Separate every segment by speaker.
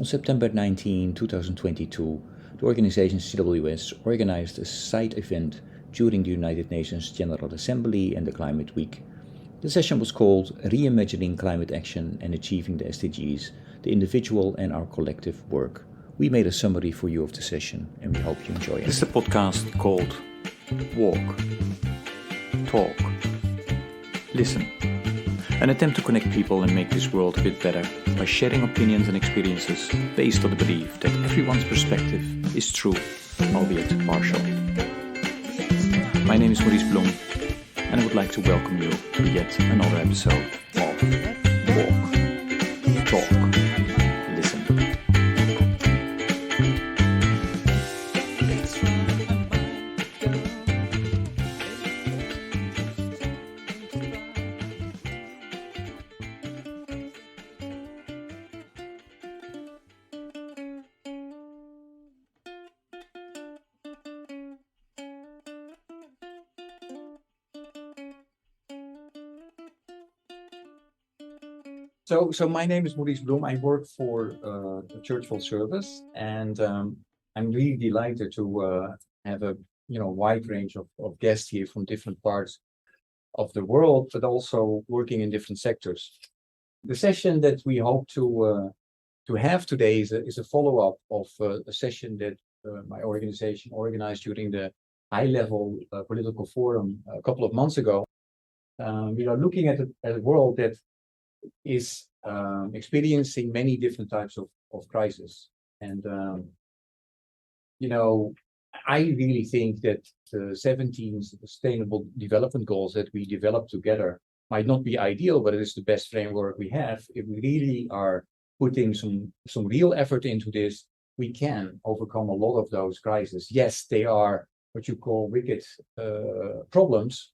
Speaker 1: On September 19, 2022, the organization CWS organized a side event during the United Nations General Assembly and the Climate Week. The session was called Reimagining Climate Action and Achieving the SDGs, the Individual and Our Collective Work. We made a summary for you of the session and we hope you enjoy it.
Speaker 2: This is a podcast called Walk, Talk, Listen. An attempt to connect people and make this world a bit better by sharing opinions and experiences based on the belief that everyone's perspective is true, albeit partial. My name is Maurice Bloem, and I would like to welcome you to yet another episode of Walk, Talk, Listen.
Speaker 3: So my name is Maurice Bloem. I work for the Church Full Service, and I'm really delighted to have a wide range of guests here from different parts of the world, but also working in different sectors. The session that we hope to have today is a follow-up of a session that my organization organized during the high-level political forum a couple of months ago. We are looking at a world that is experiencing many different types of crisis. And, I really think that the 17 Sustainable Development Goals that we developed together might not be ideal, but it is the best framework we have. If we really are putting some real effort into this, we can overcome a lot of those crises. Yes, they are what you call wicked problems.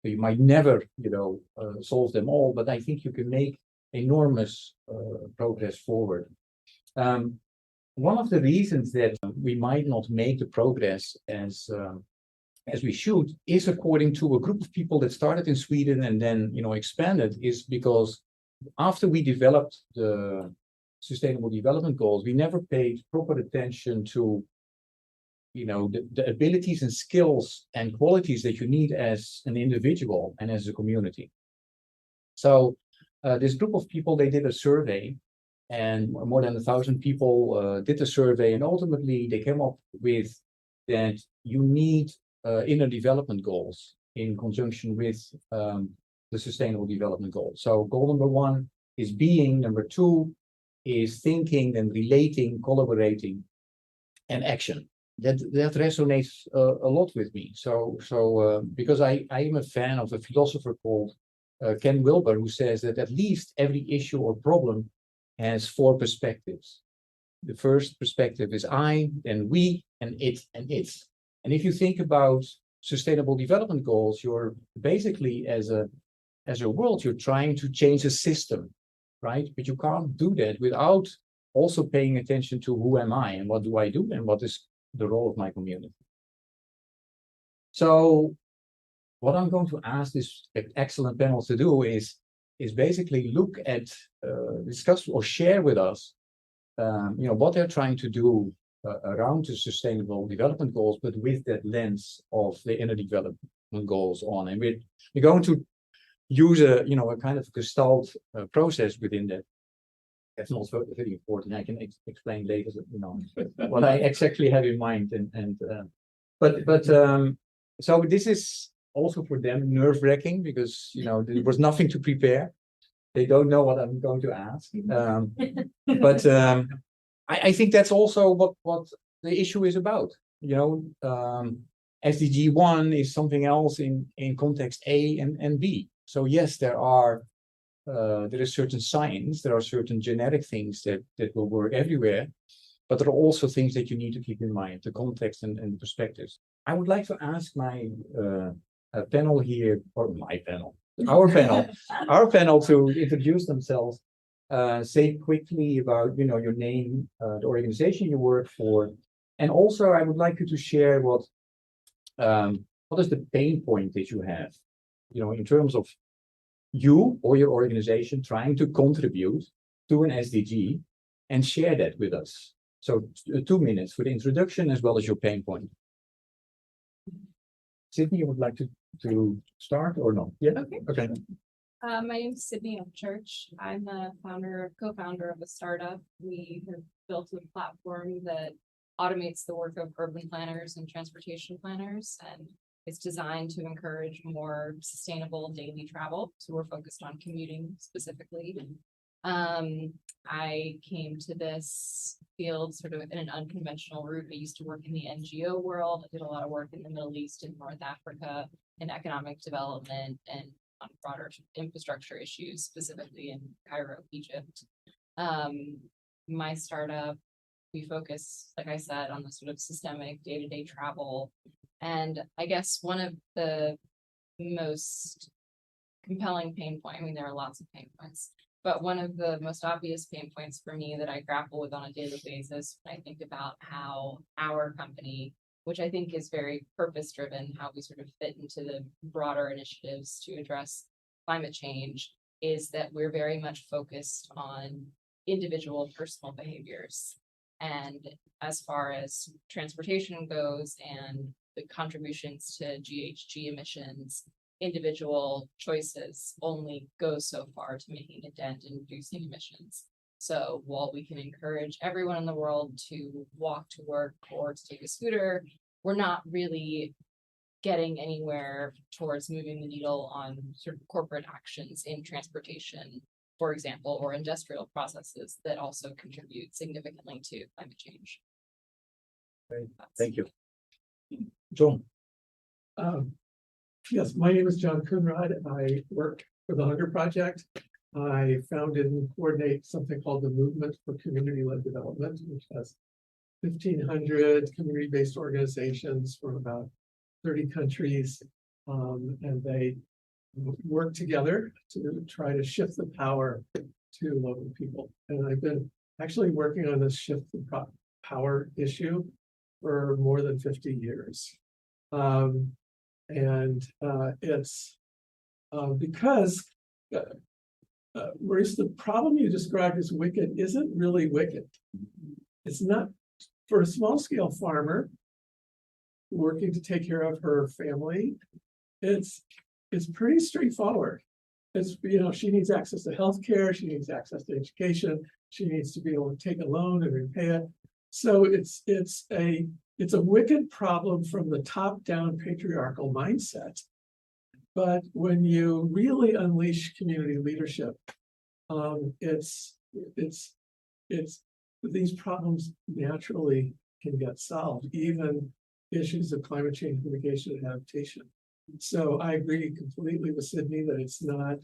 Speaker 3: You might never, solve them all, but I think you can make enormous progress forward. One of the reasons that we might not make the progress as we should is according to a group of people that started in Sweden and then, expanded, is because after we developed the Sustainable Development Goals, we never paid proper attention to the abilities and skills and qualities that you need as an individual and as a community. So this group of people, they did a survey, and more than 1,000 people did the survey, and ultimately they came up with that you need inner development goals in conjunction with the Sustainable Development Goals. So goal number 1 is being, number 2 is thinking and relating, collaborating, and action. That resonates a lot with me. So because I am a fan of a philosopher called Ken Wilber, who says that at least every issue or problem has 4 perspectives. The first perspective is I, then we, and it, and its. And if you think about Sustainable Development Goals, you're basically as a world, you're trying to change a system, right? But you can't do that without also paying attention to who am I and what do I do and what is the role of my community. So what I'm going to ask this excellent panel to do is basically look at, discuss or share with us, what they're trying to do around the Sustainable Development Goals, but with that lens of the inner development goals on. And we're going to use a kind of gestalt process within that. That's not very important. I can explain later, what I exactly have in mind. So this is also for them nerve-wracking because there was nothing to prepare. They don't know what I'm going to ask. But I think that's also what the issue is about. SDG 1 is something else in context A and B. So yes, there is certain science, there are certain genetic things that will work everywhere, but there are also things that you need to keep in mind, the context and the perspectives. I would like to ask my panel here, or my panel, our panel to introduce themselves, say quickly about your name, the organization you work for, and also I would like you to share what is the pain point that you have, in terms of you or your organization trying to contribute to an SDG and share that with us. So 2 minutes for the introduction as well as your pain point. Sydney, you would like to start or not? Yeah. Okay.
Speaker 4: My name is Sydney Upchurch. I'm a co-founder of a startup. We have built a platform that automates the work of urban planners and transportation planners, and it's designed to encourage more sustainable daily travel. So we're focused on commuting specifically. I came to this field sort of in an unconventional route. I used to work in the NGO world. I did a lot of work in the Middle East and North Africa in economic development and on broader infrastructure issues, specifically in Cairo, Egypt. My startup, we focus, like I said, on the sort of systemic day-to-day travel. And I guess one of the most compelling pain points, I mean, there are lots of pain points, but one of the most obvious pain points for me that I grapple with on a daily basis when I think about how our company, which I think is very purpose-driven, how we sort of fit into the broader initiatives to address climate change, is that we're very much focused on individual personal behaviors. And as far as transportation goes and the contributions to GHG emissions, individual choices only go so far to making a dent in reducing emissions. So while we can encourage everyone in the world to walk to work or to take a scooter, we're not really getting anywhere towards moving the needle on sort of corporate actions in transportation, for example, or industrial processes that also contribute significantly to climate change.
Speaker 3: Great. Thank you. John.
Speaker 5: Yes, my name is John Coonrod. I work for the Hunger Project. I founded and coordinate something called the Movement for Community-Led Development, which has 1,500 community-based organizations from about 30 countries, and they work together to try to shift the power to local people. And I've been actually working on this shift the power issue for more than 50 years. It's because Maurice, the problem you described as wicked isn't really wicked. It's not for a small scale farmer working to take care of her family. It's pretty straightforward. It's, she needs access to healthcare, she needs access to education, she needs to be able to take a loan and repay it. So it's a wicked problem from the top-down patriarchal mindset. But when you really unleash community leadership, these problems naturally can get solved, even issues of climate change mitigation and adaptation. So I agree completely with Sydney that it's not,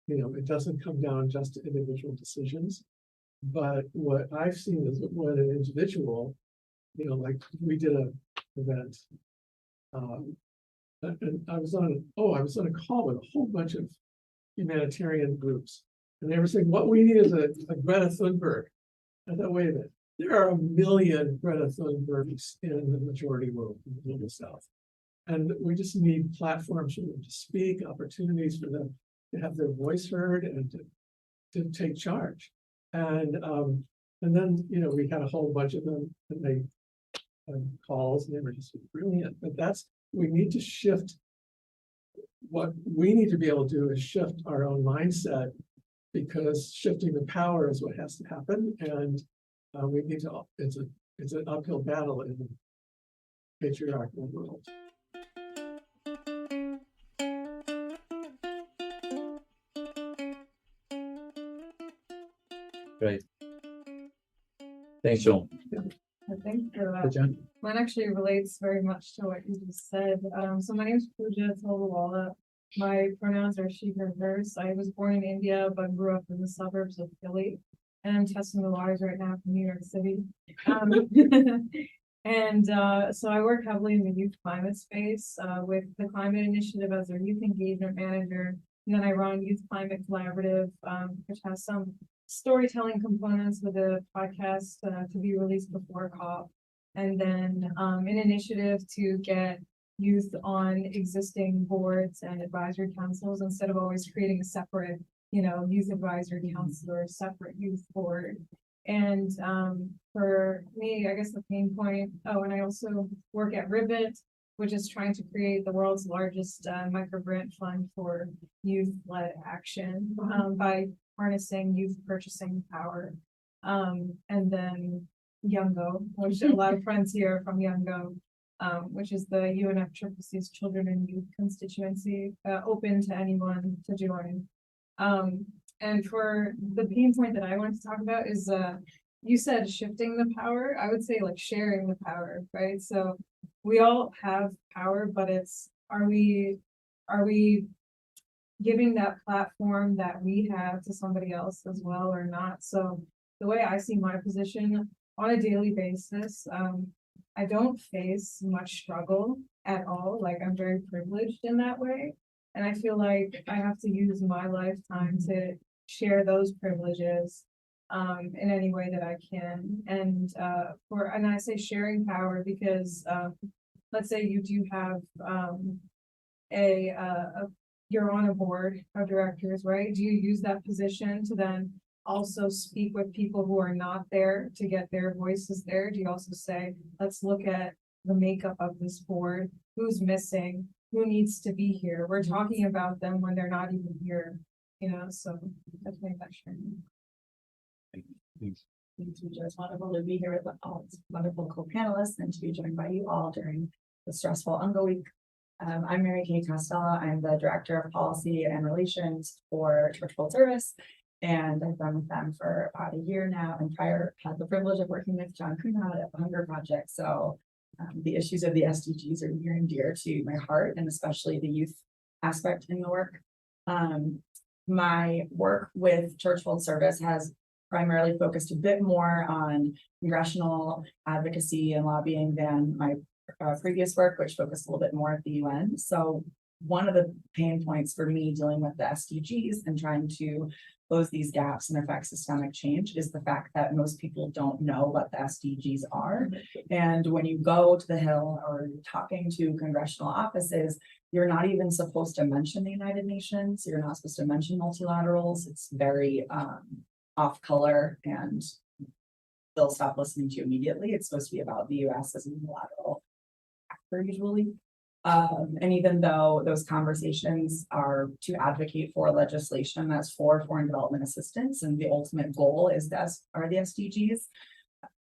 Speaker 5: it doesn't come down just to individual decisions. But what I've seen is that when an individual, like we did an event, and I was on a call with a whole bunch of humanitarian groups, and they were saying what we need is a Greta Thunberg. I thought, wait a minute, there are 1 million Greta Thunbergs in the majority world, in the global south. And we just need platforms for them to speak, opportunities for them to have their voice heard and to take charge. And then, we had a whole bunch of them, and they calls, and they were just brilliant. But we need to shift. What we need to be able to do is shift our own mindset, because shifting the power is what has to happen. And we need to, it's an uphill battle in the patriarchal world.
Speaker 3: Great. Thanks, John.
Speaker 6: I think
Speaker 3: John.
Speaker 6: mine actually relates very much to what you just said. So my name is Pooja Tolawala. My pronouns are she, her, hers. I was born in India, but grew up in the suburbs of Philly. And I'm testing the waters right now from New York City. So I work heavily in the youth climate space with the Climate Initiative as their youth engagement manager. And then I run Youth Climate Collaborative, which has some storytelling components with a podcast to be released before COP. And then an initiative to get youth on existing boards and advisory councils instead of always creating a separate youth advisory council or separate youth board. And for me, I guess the pain point, and I also work at Ribbit, which is trying to create the world's largest microgrant fund for youth-led action by harnessing youth purchasing power. And then UNGA, which a lot of friends here are from UNGA, which is the UNFCCC's Children and Youth Constituency, open to anyone to join. And for the pain point that I wanted to talk about is, you said shifting the power. I would say like sharing the power, right? So we all have power, but are we giving that platform that we have to somebody else as well or not? So the way I see my position on a daily basis, I don't face much struggle at all. Like I'm very privileged in that way. And I feel like I have to use my lifetime to share those privileges in any way that I can. And I say sharing power because let's say you do have you're on a board of directors, right? Do you use that position to then also speak with people who are not there to get their voices there? Do you also say, let's look at the makeup of this board, who's missing, who needs to be here? We're talking about them when they're not even here, so I think that's sharing.
Speaker 7: It's just wonderful to be here with all these wonderful co-panelists and to be joined by you all during the stressful UNGA week. I'm Kay Costello. I'm the Director of Policy and Relations for Church World Service, and I've been with them for about a year now, and prior had the privilege of working with John Kunad at the Hunger Project. So the issues of the SDGs are near and dear to my heart, and especially the youth aspect in the work. My work with Church World Service has primarily focused a bit more on congressional advocacy and lobbying than my previous work, which focused a little bit more at the UN. So one of the pain points for me dealing with the SDGs and trying to close these gaps and affect systemic change is the fact that most people don't know what the SDGs are. And when you go to the Hill or you're talking to congressional offices, you're not even supposed to mention the United Nations. You're not supposed to mention multilaterals. It's very off color, and they'll stop listening to you immediately. It's supposed to be about the US as a unilateral actor usually. And even though those conversations are to advocate for legislation that's for foreign development assistance, and the ultimate goal is the SDGs,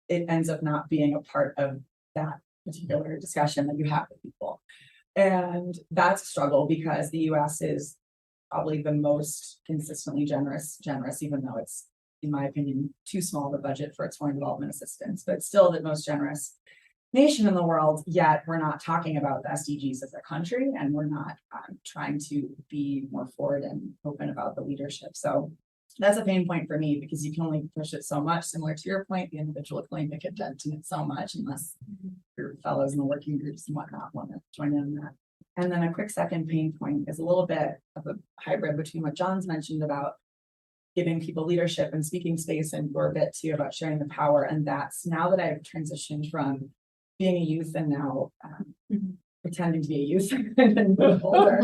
Speaker 7: it ends up not being a part of that particular discussion that you have with people. And that's a struggle because the US is probably the most consistently generous, even though it's, in my opinion, too small of a budget for its foreign development assistance, but still the most generous nation in the world. Yet we're not talking about the SDGs as a country, and we're not trying to be more forward and open about the leadership. So that's a pain point for me because you can only push it so much. Similar to your point, the individual can only make a dent in it so much unless your fellows in the working groups and whatnot want to join in on that. And then a quick second pain point is a little bit of a hybrid between what John's mentioned about giving people leadership and speaking space, and we're a bit too about sharing the power. And that's now that I've transitioned from being a youth and now pretending to be a youth and older,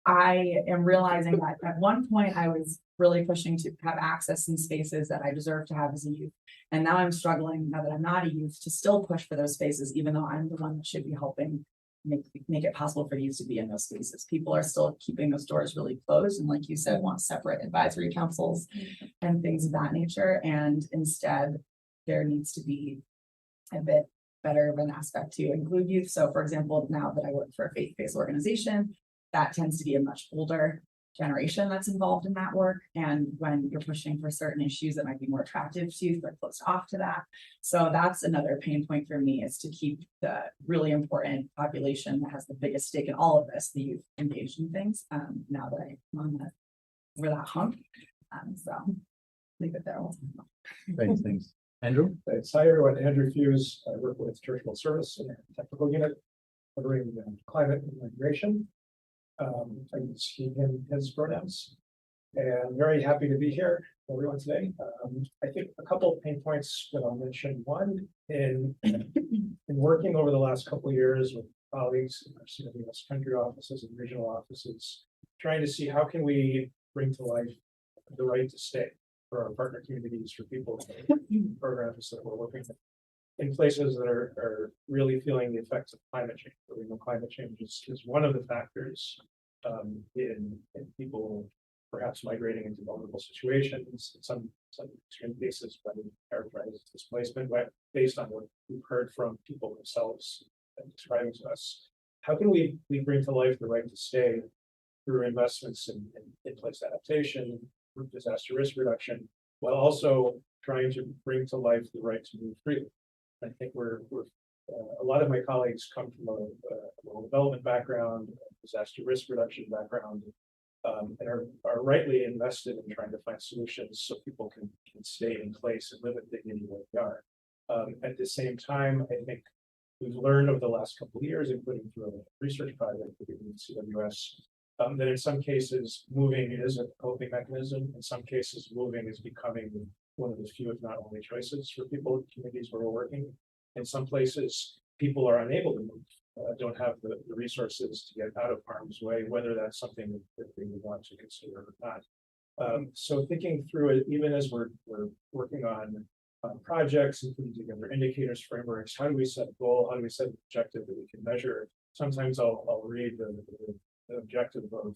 Speaker 7: I am realizing that at one point I was really pushing to have access in spaces that I deserve to have as a youth. And now I'm struggling, now that I'm not a youth, to still push for those spaces, even though I'm the one that should be helping make it possible for youth to be in those spaces. People are still keeping those doors really closed, and like you said, want separate advisory councils and things of that nature. And instead, there needs to be a bit better of an aspect to include youth. So for example, now that I work for a faith-based organization, that tends to be a much older generation that's involved in that work. And when you're pushing for certain issues that might be more attractive to youth, they're closed off to that. So that's another pain point for me, is to keep the really important population that has the biggest stake in all of this, the youth, engaged in things. Now that I'm on over that hump. So leave it there.
Speaker 3: Great, thanks. Andrew?
Speaker 8: Hi everyone, Andrew Hughes. I work with Church World Service in a technical unit covering climate and migration. I use he, him, his pronouns, and very happy to be here for everyone today. I think a couple of pain points that I'll mention. One, in working over the last couple of years with colleagues in our CWS country offices and regional offices, trying to see how can we bring to life the right to stay for our partner communities, for people, programs that we're working in places that are really feeling the effects of climate change. We know climate change is one of the factors in people perhaps migrating into vulnerable situations. In some extreme cases, but characterized as displacement, based on what we've heard from people themselves describing to us. How can we bring to life the right to stay through investments in place adaptation, disaster risk reduction, while also trying to bring to life the right to move freely? I think we're a lot of my colleagues come from a rural development background, disaster risk reduction background, and are rightly invested in trying to find solutions so people can stay in place and live with dignity where they are. At the same time, I think we've learned over the last couple of years, including through a research project with the CWS, that in some cases moving is a coping mechanism. In some cases, moving is becoming one of the few, if not only, choices for people in communities where we're working. In some places, people are unable to move, don't have the resources to get out of harm's way, whether that's something that we would want to consider or not. So thinking through it, even as we're working on projects and putting together indicators, frameworks, how do we set a goal? How do we set an objective that we can measure? Sometimes I'll read the objective of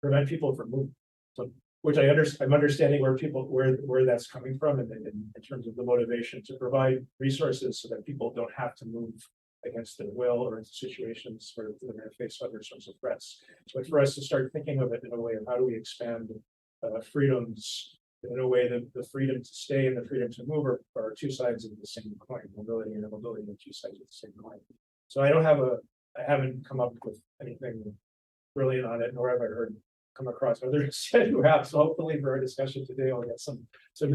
Speaker 8: prevent people from moving. So, which I'm understanding where that's coming from, and in terms of the motivation to provide resources so that people don't have to move against their will or into situations where they're going to face other sorts of threats. But for us to start thinking of it in a way of how do we expand freedoms in a way that the freedom to stay and the freedom to move are two sides of the same coin. Mobility and immobility are two sides of the same coin. So I haven't come up with anything brilliant on it, nor have I come across others who have. So hopefully for our discussion today, I'll get some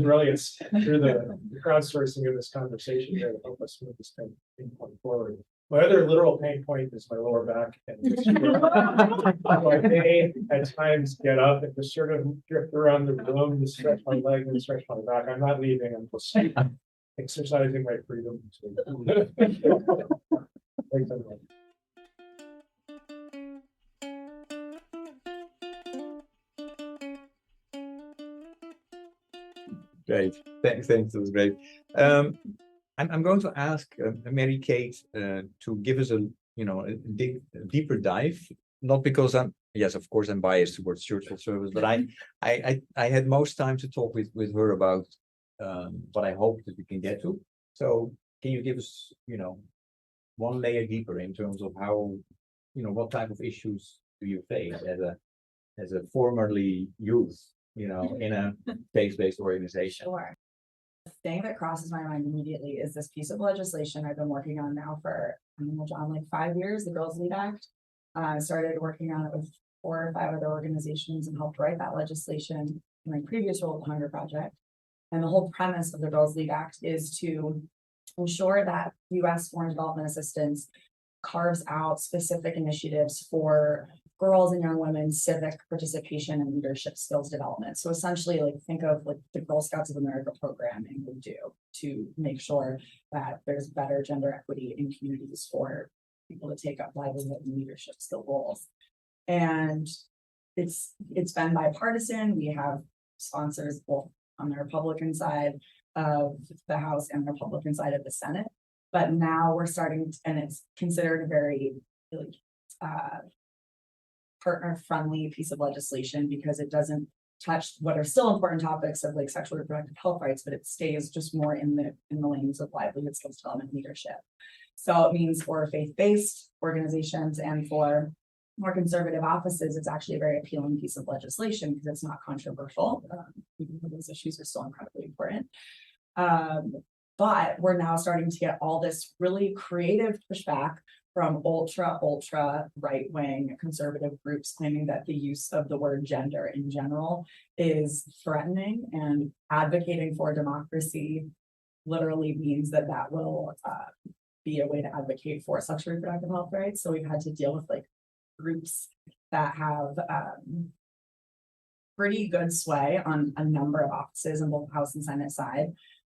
Speaker 8: brilliance through the crowdsourcing of this conversation here to help us move this pain point forward. My other literal pain point is my lower back, and I may at times get up and just sort of drift around the room to stretch my leg and stretch my back. I'm not leaving. I'm just exercising my freedom. Thanks, everyone.
Speaker 1: Great, thanks. That was great. I'm going to ask Mary Kate to give us a deeper dive. Not because yes, of course I'm biased towards church service, but I had most time to talk with her about what I hope that we can get to. So can you give us one layer deeper in terms of how what type of issues do you face as a formerly youth in a faith-based organization?
Speaker 7: Sure. The thing that crosses my mind immediately is this piece of legislation I've been working on now for, John, like 5 years, the Girls Lead Act. I started working on it with 4 or 5 other organizations and helped write that legislation in my previous role at the Hunger Project. And the whole premise of the Girls Lead Act is to ensure that U.S. foreign development assistance carves out specific initiatives for girls and young women's civic participation and leadership skills development. So essentially, think of the Girl Scouts of America programming would do to make sure that there's better gender equity in communities for people to take up livelihood and leadership skill roles. And it's been bipartisan. We have sponsors both on the Republican side of the House and the Republican side of the Senate. But now we're starting, and it's considered a very partner-friendly piece of legislation because it doesn't touch what are still important topics of sexual and reproductive health rights, but it stays just more in the lanes of livelihood skills development and leadership. So it means for faith-based organizations and for more conservative offices, it's actually a very appealing piece of legislation because it's not controversial, even though those issues are still incredibly important. But we're now starting to get all this really creative pushback from ultra right-wing conservative groups claiming that the use of the word gender in general is threatening, and advocating for democracy literally means that will be a way to advocate for sexual and reproductive health rights. So we've had to deal with groups that have pretty good sway on a number of offices in both House and Senate side,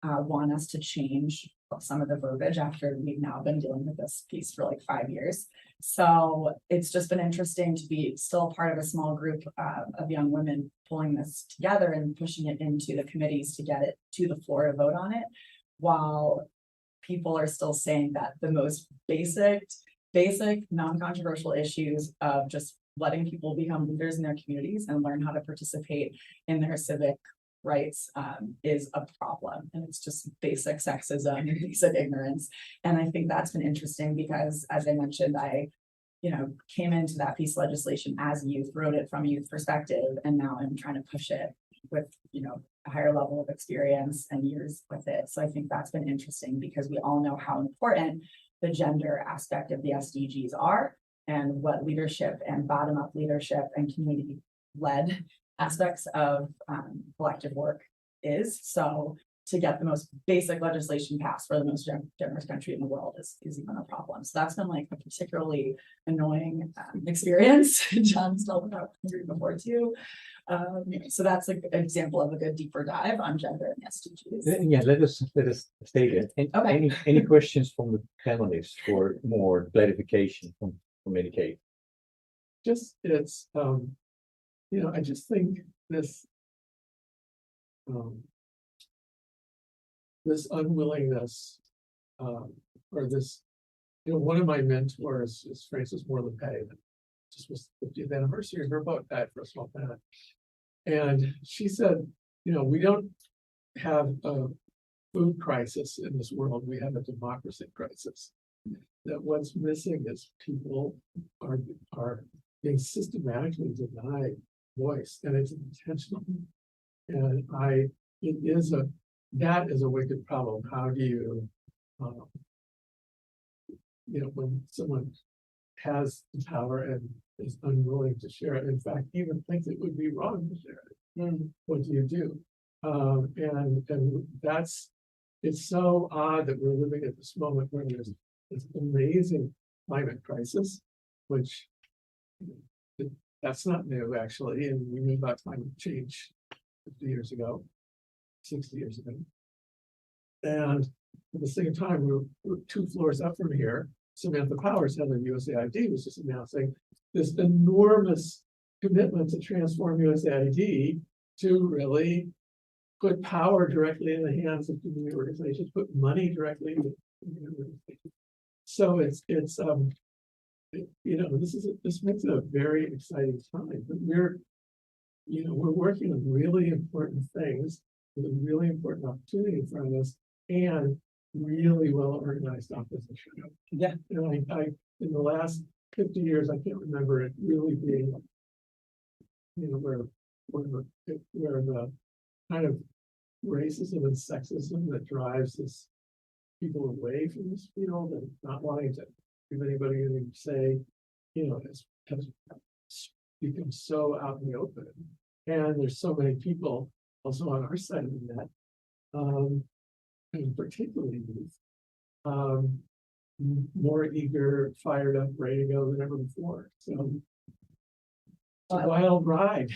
Speaker 7: want us to change some of the verbiage after we've now been dealing with this piece for like 5 years. So it's just been interesting to be still part of a small group of young women pulling this together and pushing it into the committees to get it to the floor to vote on it, while people are still saying that the most basic, non-controversial issues of just letting people become leaders in their communities and learn how to participate in their civic rights is a problem. And it's just basic sexism and basic ignorance. And I think that's been interesting because, as I mentioned, I came into that piece of legislation as a youth, wrote it from a youth perspective, and now I'm trying to push it with, a higher level of experience and years with it. So I think that's been interesting because we all know how important the gender aspect of the SDGs are and what leadership and bottom-up leadership and community-led aspects of collective work is. So to get the most basic legislation passed for the most generous country in the world is even a problem. So that's been like a particularly annoying experience. John's dealt with that before too. So that's an example of a good deeper dive on gender and SDGs.
Speaker 3: Yeah, let us stay there. And
Speaker 7: Okay.
Speaker 3: any questions from the panelists for more clarification from Kay?
Speaker 5: Just, it's, I just think this, this unwillingness, or this, one of my mentors is Frances Moreland Pay. Just was the 50th anniversary of her book, Diet for a Small Planet. And she said, we don't have a food crisis in this world, we have a democracy crisis. That what's missing is people are being systematically denied voice, and it's intentional. And that is a wicked problem. How do you, when someone has the power and is unwilling to share it, in fact, even thinks it would be wrong to share it, what do you do? And it's so odd that we're living at this moment where there's this amazing climate crisis, which that's not new actually, and we knew about climate change 50 years ago, 60 years ago. And at the same time, we're 2 floors up from here. Samantha Powers, head of USAID, was just announcing this enormous commitment to transform USAID to really put power directly in the hands of community organizations, put money directly in the community organizations. So this makes it a very exciting time. But we're working on really important things with a really important opportunity in front of us and really well organized opposition.
Speaker 7: Yeah.
Speaker 5: And I in the last 50 years, I can't remember it really being, where the kind of racism and sexism that drives people away from this field and not wanting to give anybody anything to say, has become so out in the open. And there's so many people also on our side of the net, and particularly youth, more eager, fired up, ready to go than ever before. So it's a wild ride.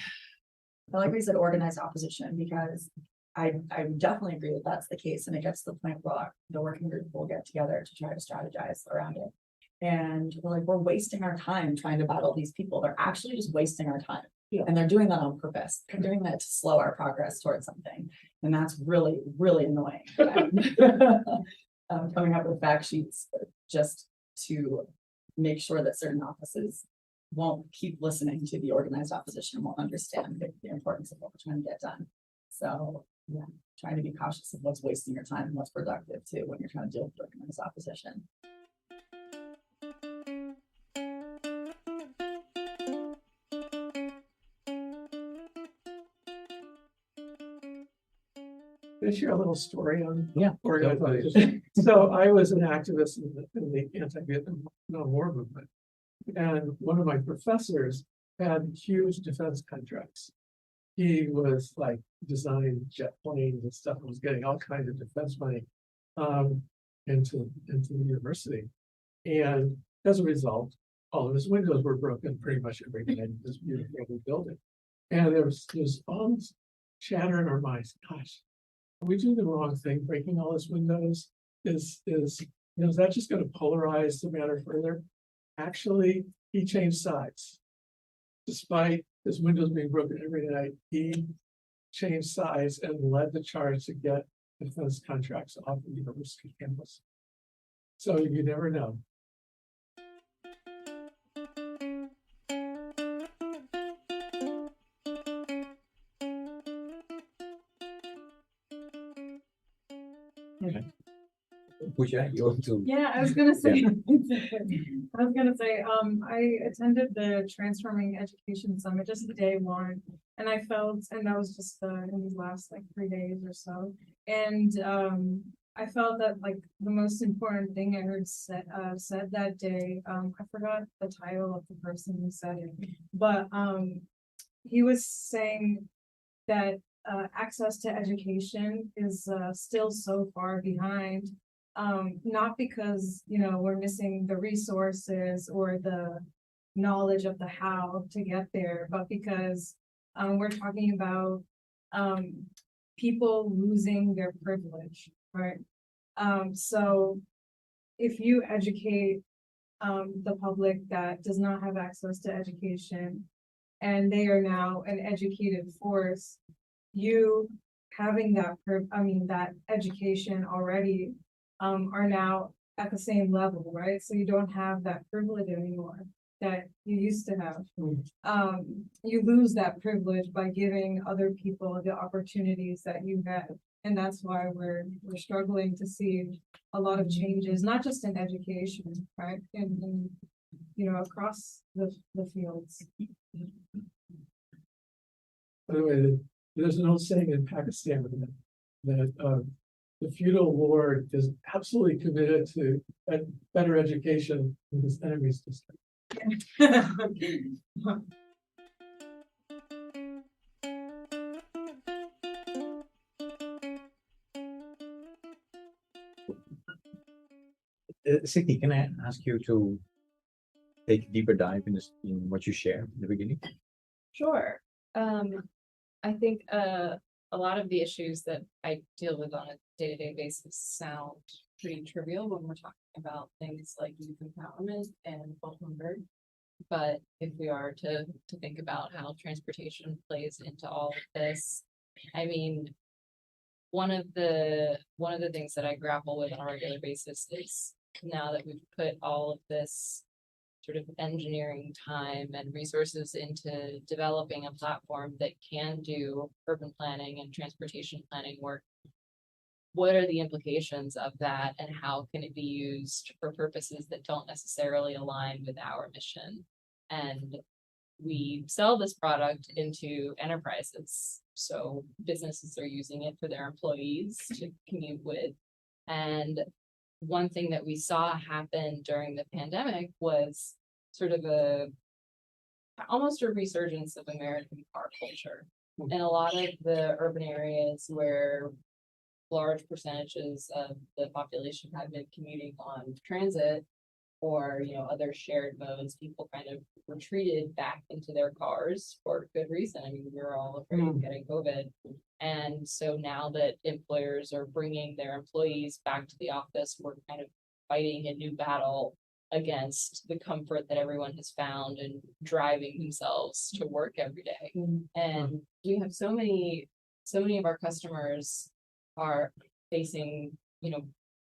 Speaker 7: I like we said organized opposition because I definitely agree that that's the case, and it gets to the point where the working group will get together to try to strategize around it. And we're wasting our time trying to battle these people. They're actually just wasting our time.
Speaker 5: Yeah.
Speaker 7: And they're doing that on purpose. They're doing that to slow our progress towards something. And that's really, really annoying. Coming up with fact sheets just to make sure that certain offices won't keep listening to the organized opposition, won't understand the importance of what we're trying to get done. So yeah, trying to be cautious of what's wasting your time and what's productive too when you're trying to deal with organized opposition.
Speaker 5: Can I share a little story on
Speaker 3: organized
Speaker 5: opposition? So I was an activist in the anti-Vietnam War movement. And one of my professors had huge defense contracts. He was like designing jet planes and stuff, and was getting all kinds of defense money into the university. And as a result, all of his windows were broken pretty much every day in this beautiful building. And there's all this chatter in our minds, gosh, are we doing the wrong thing, breaking all his windows? is, is that just gonna polarize the matter further? Actually, he changed sides. Despite his windows being broken every night, he changed sides and led the charge to get defense contracts off the university campus. So you never know.
Speaker 3: Pooja, you want to?
Speaker 6: Yeah, I was gonna say, I attended the Transforming Education Summit, just day one. And I felt, and that was just in these last like 3 days or so. And I felt that like the most important thing I heard said that day, I forgot the title of the person who said it, but he was saying that access to education is still so far behind. Not because, we're missing the resources or the knowledge of the how to get there, but because we're talking about people losing their privilege, right? So if you educate the public that does not have access to education, and they are now an educated force, you having that education already are now at the same level, right? So you don't have that privilege anymore that you used to have. You lose that privilege by giving other people the opportunities that you had. And that's why we're struggling to see a lot of changes, not just in education, right? And across the fields.
Speaker 5: By the way, there's an old saying in Pakistan that the feudal lord is absolutely committed to better education in his enemy's district.
Speaker 3: Sydney, can I ask you to take a deeper dive in what you shared in the beginning?
Speaker 4: Sure. I think a lot of the issues that I deal with on a day-to-day basis sound pretty trivial when we're talking about things like youth empowerment and full hunger. But if we are to think about how transportation plays into all of this, I mean, one of the things that I grapple with on a regular basis is now that we've put all of this sort of engineering time and resources into developing a platform that can do urban planning and transportation planning work, what are the implications of that and how can it be used for purposes that don't necessarily align with our mission? And we sell this product into enterprises. So businesses are using it for their employees to commute with. And one thing that we saw happen during the pandemic was sort of almost a resurgence of American car culture. In a lot of the urban areas where large percentages of the population have been commuting on transit or other shared modes, people kind of retreated back into their cars for good reason. I mean, we were all afraid of getting COVID. And so now that employers are bringing their employees back to the office, we're kind of fighting a new battle against the comfort that everyone has found in driving themselves to work every day. And we have so many of our customers are facing,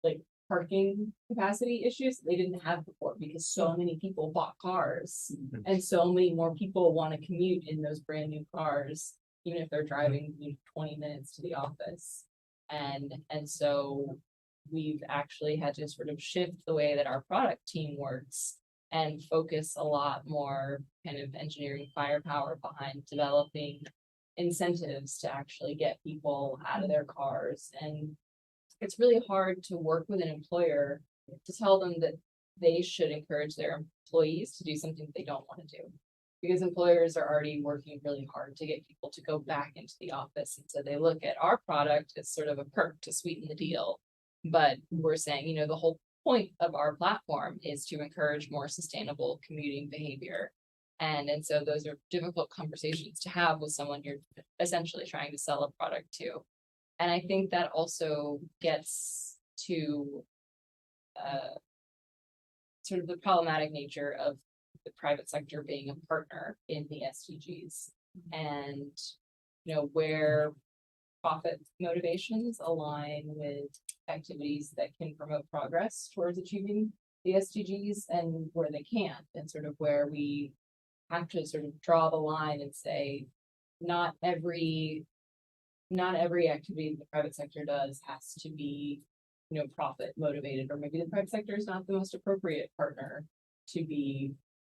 Speaker 4: like parking capacity issues they didn't have before because so many people bought cars and so many more people want to commute in those brand new cars, even if they're driving 20 minutes to the office. And so we've actually had to sort of shift the way that our product team works and focus a lot more kind of engineering firepower behind developing incentives to actually get people out of their cars. And it's really hard to work with an employer to tell them that they should encourage their employees to do something they don't want to do, because employers are already working really hard to get people to go back into the office. And so they look at our product as sort of a perk to sweeten the deal. But we're saying, the whole point of our platform is to encourage more sustainable commuting behavior. And so those are difficult conversations to have with someone you're essentially trying to sell a product to. And I think that also gets to sort of the problematic nature of the private sector being a partner in the SDGs, and where profit motivations align with activities that can promote progress towards achieving the SDGs, and where they can't, and sort of where we have to sort of draw the line and say not every activity the private sector does has to be profit motivated, or maybe the private sector is not the most appropriate partner to be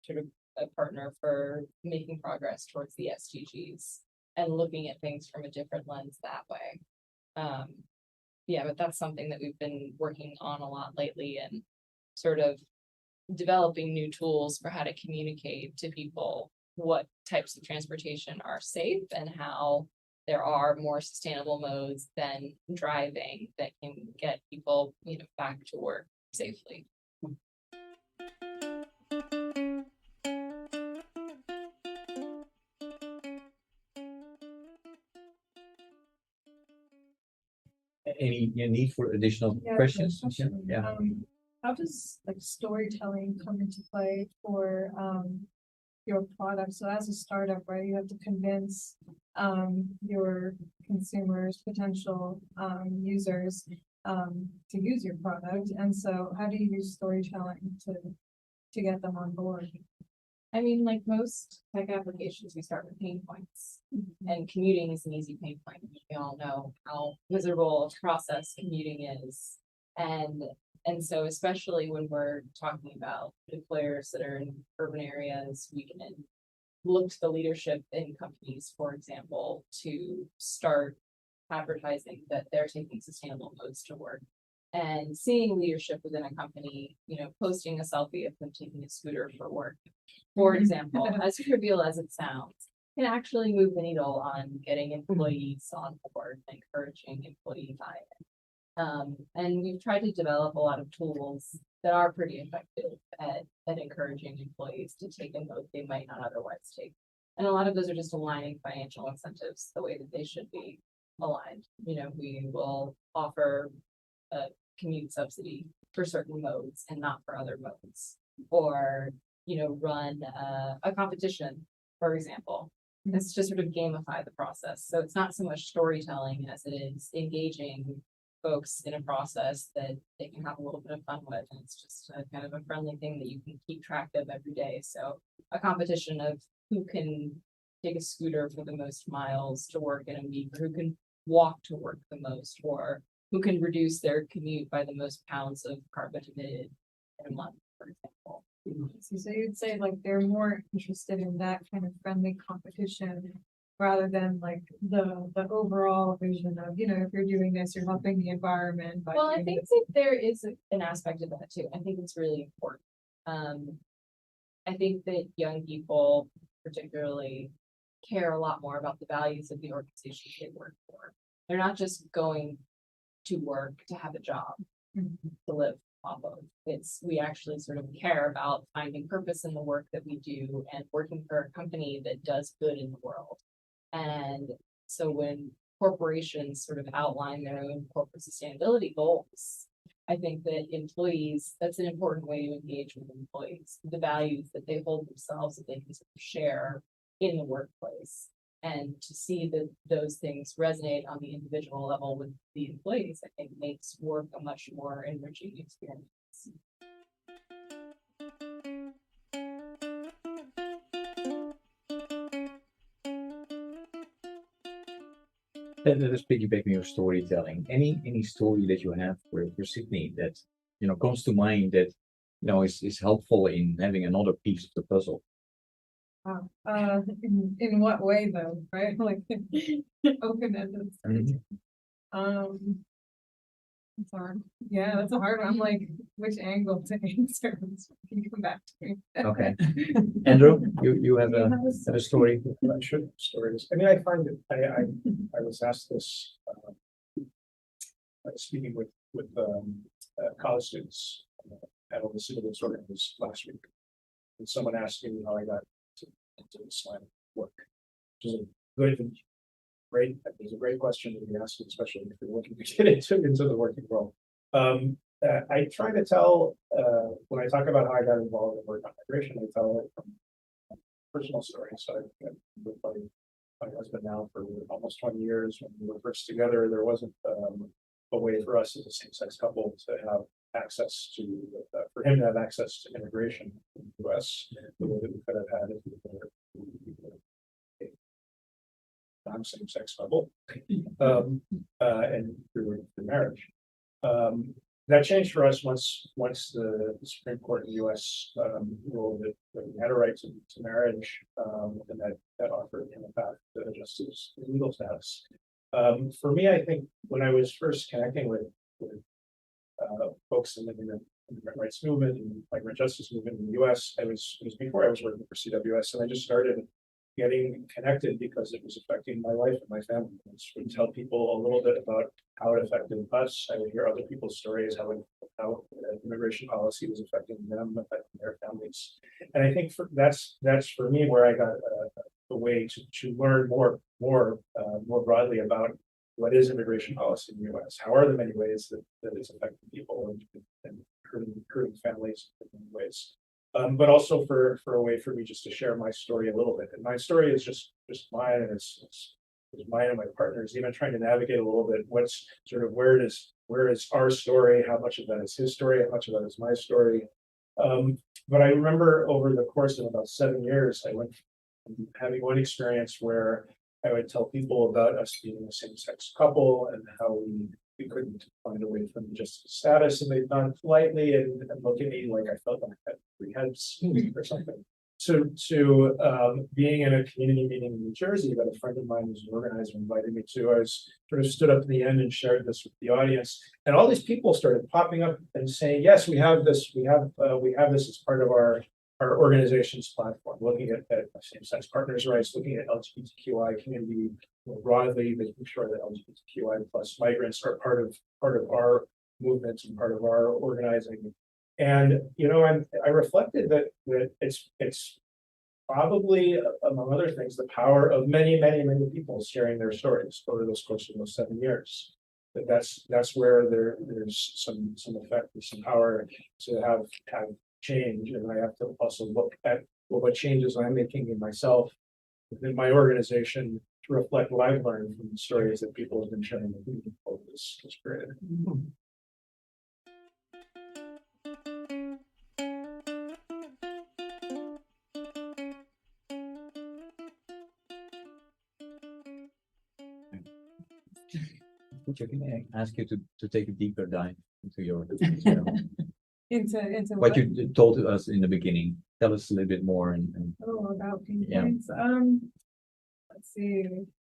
Speaker 4: sort of a partner for making progress towards the SDGs, and looking at things from a different lens that way. Yeah, but that's something that we've been working on a lot lately, and sort of developing new tools for how to communicate to people what types of transportation are safe, and how there are more sustainable modes than driving that can get people, back to work safely.
Speaker 3: Any need for additional questions? Yeah.
Speaker 6: How does like storytelling come into play for your product? So as a startup, right, you have to convince your consumers, potential users to use your product. And so how do you use storytelling to get them on board?
Speaker 4: I mean, like most tech applications, we start with pain points, and commuting is an easy pain point. We all know how miserable a process commuting is. And so especially when we're talking about employers that are in urban areas, we can look to the leadership in companies, for example, to start advertising that they're taking sustainable modes to work. And seeing leadership within a company, posting a selfie of them taking a scooter for work, for example, as trivial as it sounds, can actually move the needle on getting employees on board, encouraging employee buy-in. And we've tried to develop a lot of tools that are pretty effective at encouraging employees to take a mode they might not otherwise take. And a lot of those are just aligning financial incentives the way that they should be aligned. We will offer a commute subsidy for certain modes and not for other modes, or run a competition, for example. It's just sort of gamify the process. So it's not so much storytelling as it is engaging folks in a process that they can have a little bit of fun with, and it's just a kind of a friendly thing that you can keep track of every day. So a competition of who can take a scooter for the most miles to work in a week, or who can walk to work the most, or who can reduce their commute by the most pounds of carbon emitted in a month, for example.
Speaker 6: So you'd say like they're more interested in that kind of friendly competition rather than like the overall vision of, if you're doing this, you're helping the environment.
Speaker 4: Well, I think that there is an aspect of that too. I think it's really important. I think that young people particularly care a lot more about the values of the organization they work for. They're not just going to work to have a job to live off of. We actually sort of care about finding purpose in the work that we do and working for a company that does good in the world. And so when corporations sort of outline their own corporate sustainability goals, I think that that's an important way to engage with employees, the values that they hold themselves, that they can sort of share in the workplace. And to see that those things resonate on the individual level with the employees, I think makes work a much more enriching experience.
Speaker 3: Let us piggyback on your storytelling. Any story that you have for Sydney that comes to mind that is helpful in having another piece of the puzzle?
Speaker 6: In what way though, right? Like open-ended. It's hard. Yeah, that's a hard one. I'm like, which angle to answer? Can you come back to me?
Speaker 3: Okay. Andrew, you have a story?
Speaker 8: I'm not sure the story is. I mean, I find that I was asked this speaking with college students at all the civil organizations last week, and someone asked me how I got into this line of work, which is a great question to be asking, especially if you're looking to get into the working world. I try to tell, when I talk about how I got involved in work on migration, I tell it from personal story. So I've been with my husband now for almost 20 years. When we were first together, there wasn't a way for us as a same-sex couple to have access to, for him to have access to immigration in the US the way that we could have had if we were a non-same-sex couple and through marriage. That changed for us once the Supreme Court in the US ruled that we had a right to marriage, and that offered him a path to justice legal status. For me, I think when I was first connecting with folks in the immigrant rights movement and migrant justice movement in the US, it was before I was working for CWS, and I just started getting connected because it was affecting my life and my family. I would tell people a little bit about how it affected us. I would hear other people's stories, how immigration policy was affecting them, affecting their families. And I think that's for me where I got a way to learn more broadly about what is immigration policy in the US. How are the many ways that it's affecting people and hurting families in many ways. But also for a way for me just to share my story a little bit. And my story is just mine, and it's mine and my partners, even trying to navigate a little bit what's sort of where is our story, how much of that is his story, how much of that is my story. But I remember over the course of about 7 years, I went from having one experience where I would tell people about us being a same-sex couple and how we couldn't find a way from just status, and they'd gone politely and look at me like I felt like I had 3 heads or something. To being in a community meeting in New Jersey that a friend of mine who's an organizer invited me to. I was sort of stood up at the end and shared this with the audience, and all these people started popping up and saying, "Yes, we have this. We have this as part of our organization's platform, looking at same-sex partners' rights, looking at LGBTQI community more broadly, making sure that LGBTQI plus migrants are part of our movements and part of our organizing." And I reflected that it's probably, among other things, the power of many people sharing their stories over the course of those 7 years. That's where there's some effect, there's some power to have change. And I have to also look at what changes I'm making in myself within my organization to reflect what I've learned from the stories that people have been sharing with me over this period.
Speaker 1: Can I ask you to take a deeper dive into your
Speaker 6: Into
Speaker 1: what you told us in the beginning? Tell us a little bit more and
Speaker 6: about pain
Speaker 1: Yeah.
Speaker 6: points. Let's see.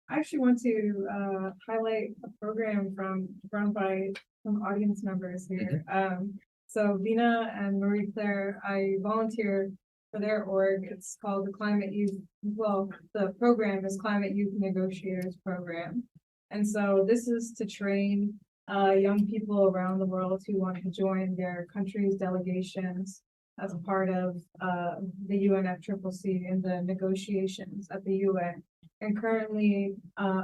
Speaker 6: I actually want to highlight a program run by some audience members here. So Vina and Marie Claire, I volunteer for their org. It's called the Climate Youth. Well, the program is Climate Youth Negotiators Program. And so this is to train young people around the world who want to join their country's delegations as a part of the UNFCCC in the negotiations at the UN. And currently,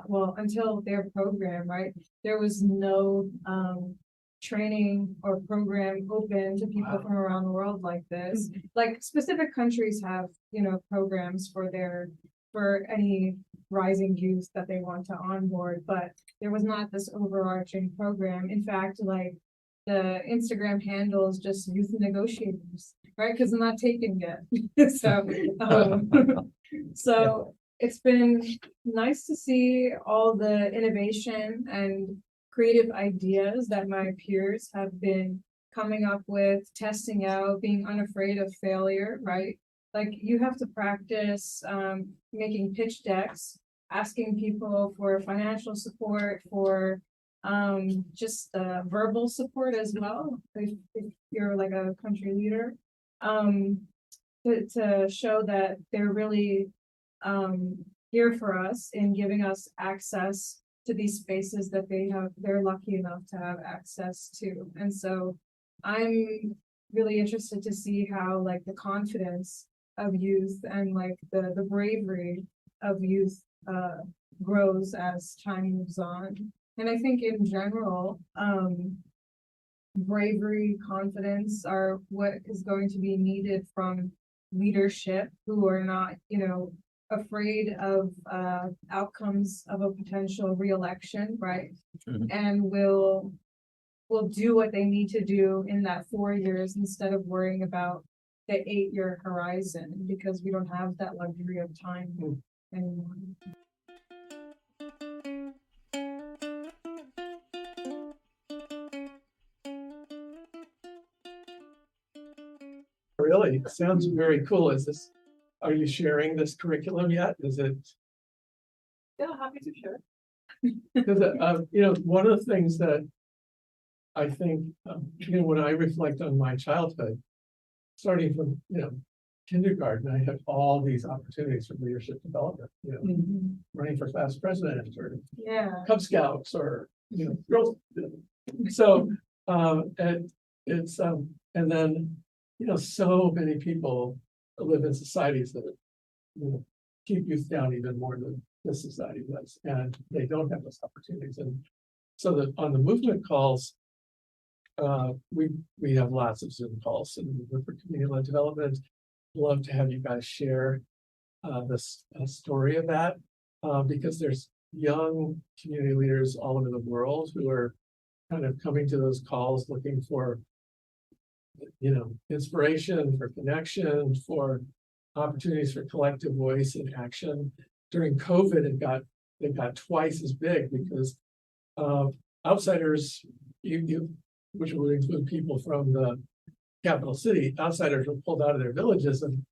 Speaker 6: well, until their program, right, there was no training or program open to people from around the world like this. Like specific countries have, programs for any rising youth that they want to onboard, but there was not this overarching program. In fact, like the Instagram handle is just youth negotiators, right? Because I'm not taken yet. So it's been nice to see all the innovation and creative ideas that my peers have been coming up with, testing out, being unafraid of failure, right? Like you have to practice making pitch decks, asking people for financial support, for just verbal support as well, if you're like a country leader, to show that they're really here for us in giving us access to these spaces that they're lucky enough to have access to. And so I'm really interested to see how like the confidence of youth and like the bravery of youth grows as time moves on. And I think in general, bravery, confidence are what is going to be needed from leadership who are not, afraid of outcomes of a potential reelection, right?
Speaker 3: Mhm.
Speaker 6: And will do what they need to do in that 4 years instead of worrying about the 8-year horizon, because we don't have that luxury of time anymore.
Speaker 5: Really, it sounds very cool. Are you sharing this curriculum yet? Is it?
Speaker 6: Yeah, happy to share.
Speaker 5: Because, one of the things that I think, when I reflect on my childhood, starting from, kindergarten, I had all these opportunities for leadership development, running for class president or
Speaker 6: Yeah.
Speaker 5: Cub Scouts or, girls. So, and it's, and then, so many people live in societies that, keep youth down even more than this society does, and they don't have those opportunities. And so that on the movement calls, we have lots of Zoom calls and for community-led development. Love to have you guys share this story of that, because there's young community leaders all over the world who are kind of coming to those calls looking for, inspiration, for connection, for opportunities for collective voice and action. During COVID, it got twice as big because outsiders, which would include people from the capital city, outsiders were pulled out of their villages, and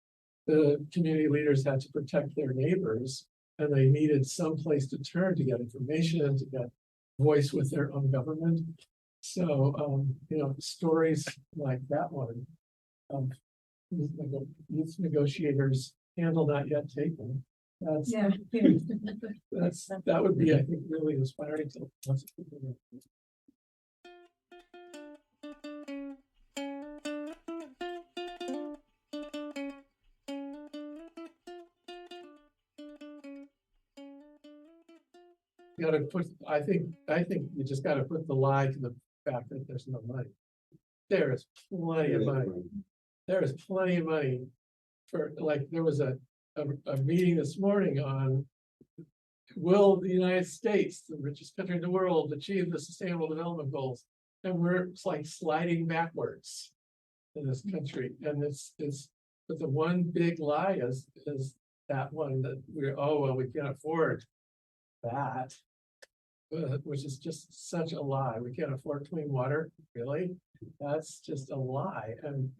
Speaker 5: the community leaders had to protect their neighbors, and they needed some place to turn to get information, to get voice with their own government. So, stories like that one, youth negotiators, handle not yet taken. That would be, I think, really inspiring to lots of people. I think you just gotta put the lie to the fact that there's no money. There is plenty of money. There is plenty of money for, like, there was a meeting this morning on, will the United States, the richest country in the world, achieve the Sustainable Development Goals? And we're like sliding backwards in this country. And but the one big lie is that one that we can't afford that, which is just such a lie. We can't afford clean water, really? That's just a lie. And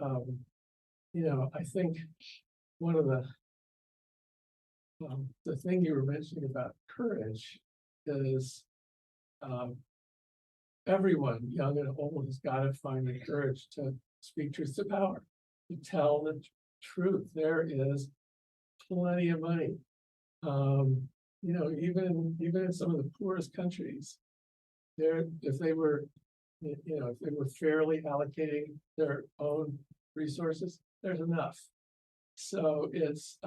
Speaker 5: I think one of the thing you were mentioning about courage is everyone, young and old, has got to find the courage to speak truth to power, to tell the truth. There is plenty of money. Even in some of the poorest countries, if they were fairly allocating their own resources, there's enough. So it's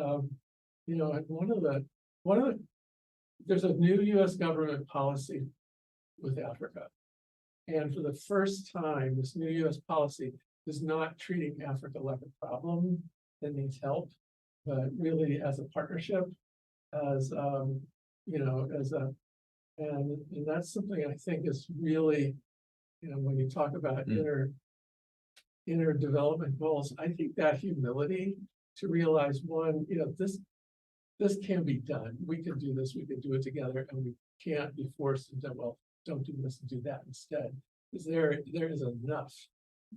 Speaker 5: there's a new U.S. government policy with Africa, and for the first time, this new U.S. policy is not treating Africa like a problem that needs help, but really as a partnership, as and that's something I think is really, when you talk about inner development goals, I think that humility to realize one, this can be done. We can do this, we can do it together, and we can't be forced into, well, don't do this and do that instead. Because there is enough.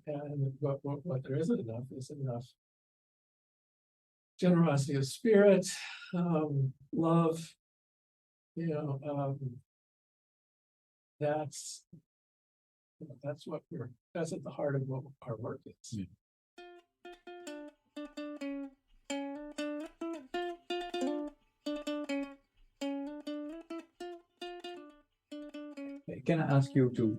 Speaker 5: And what there isn't enough is enough generosity of spirit, love, that's at the heart of what our work is.
Speaker 3: Can I ask you to,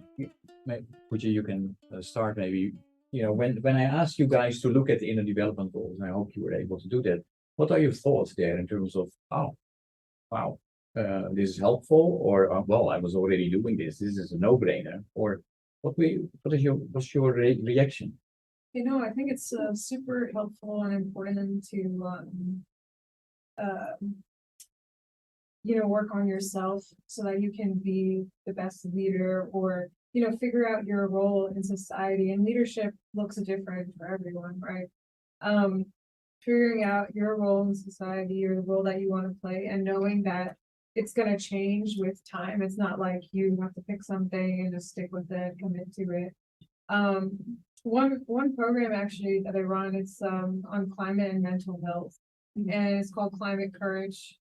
Speaker 3: Puja, you can start maybe, when I asked you guys to look at the inner development goals, and I hope you were able to do that, what are your thoughts there in terms of, wow, this is helpful, or, well, I was already doing this is a no-brainer, or What's your reaction?
Speaker 6: You know, I think it's super helpful and important to, work on yourself so that you can be the best leader, or, figure out your role in society. And leadership looks different for everyone, right? Figuring out your role in society, or the role that you want to play, and knowing that it's going to change with time. It's not like you have to pick something and just stick with it, commit to it. One program actually that I run, it's on climate and mental health, and it's called Climate Courage.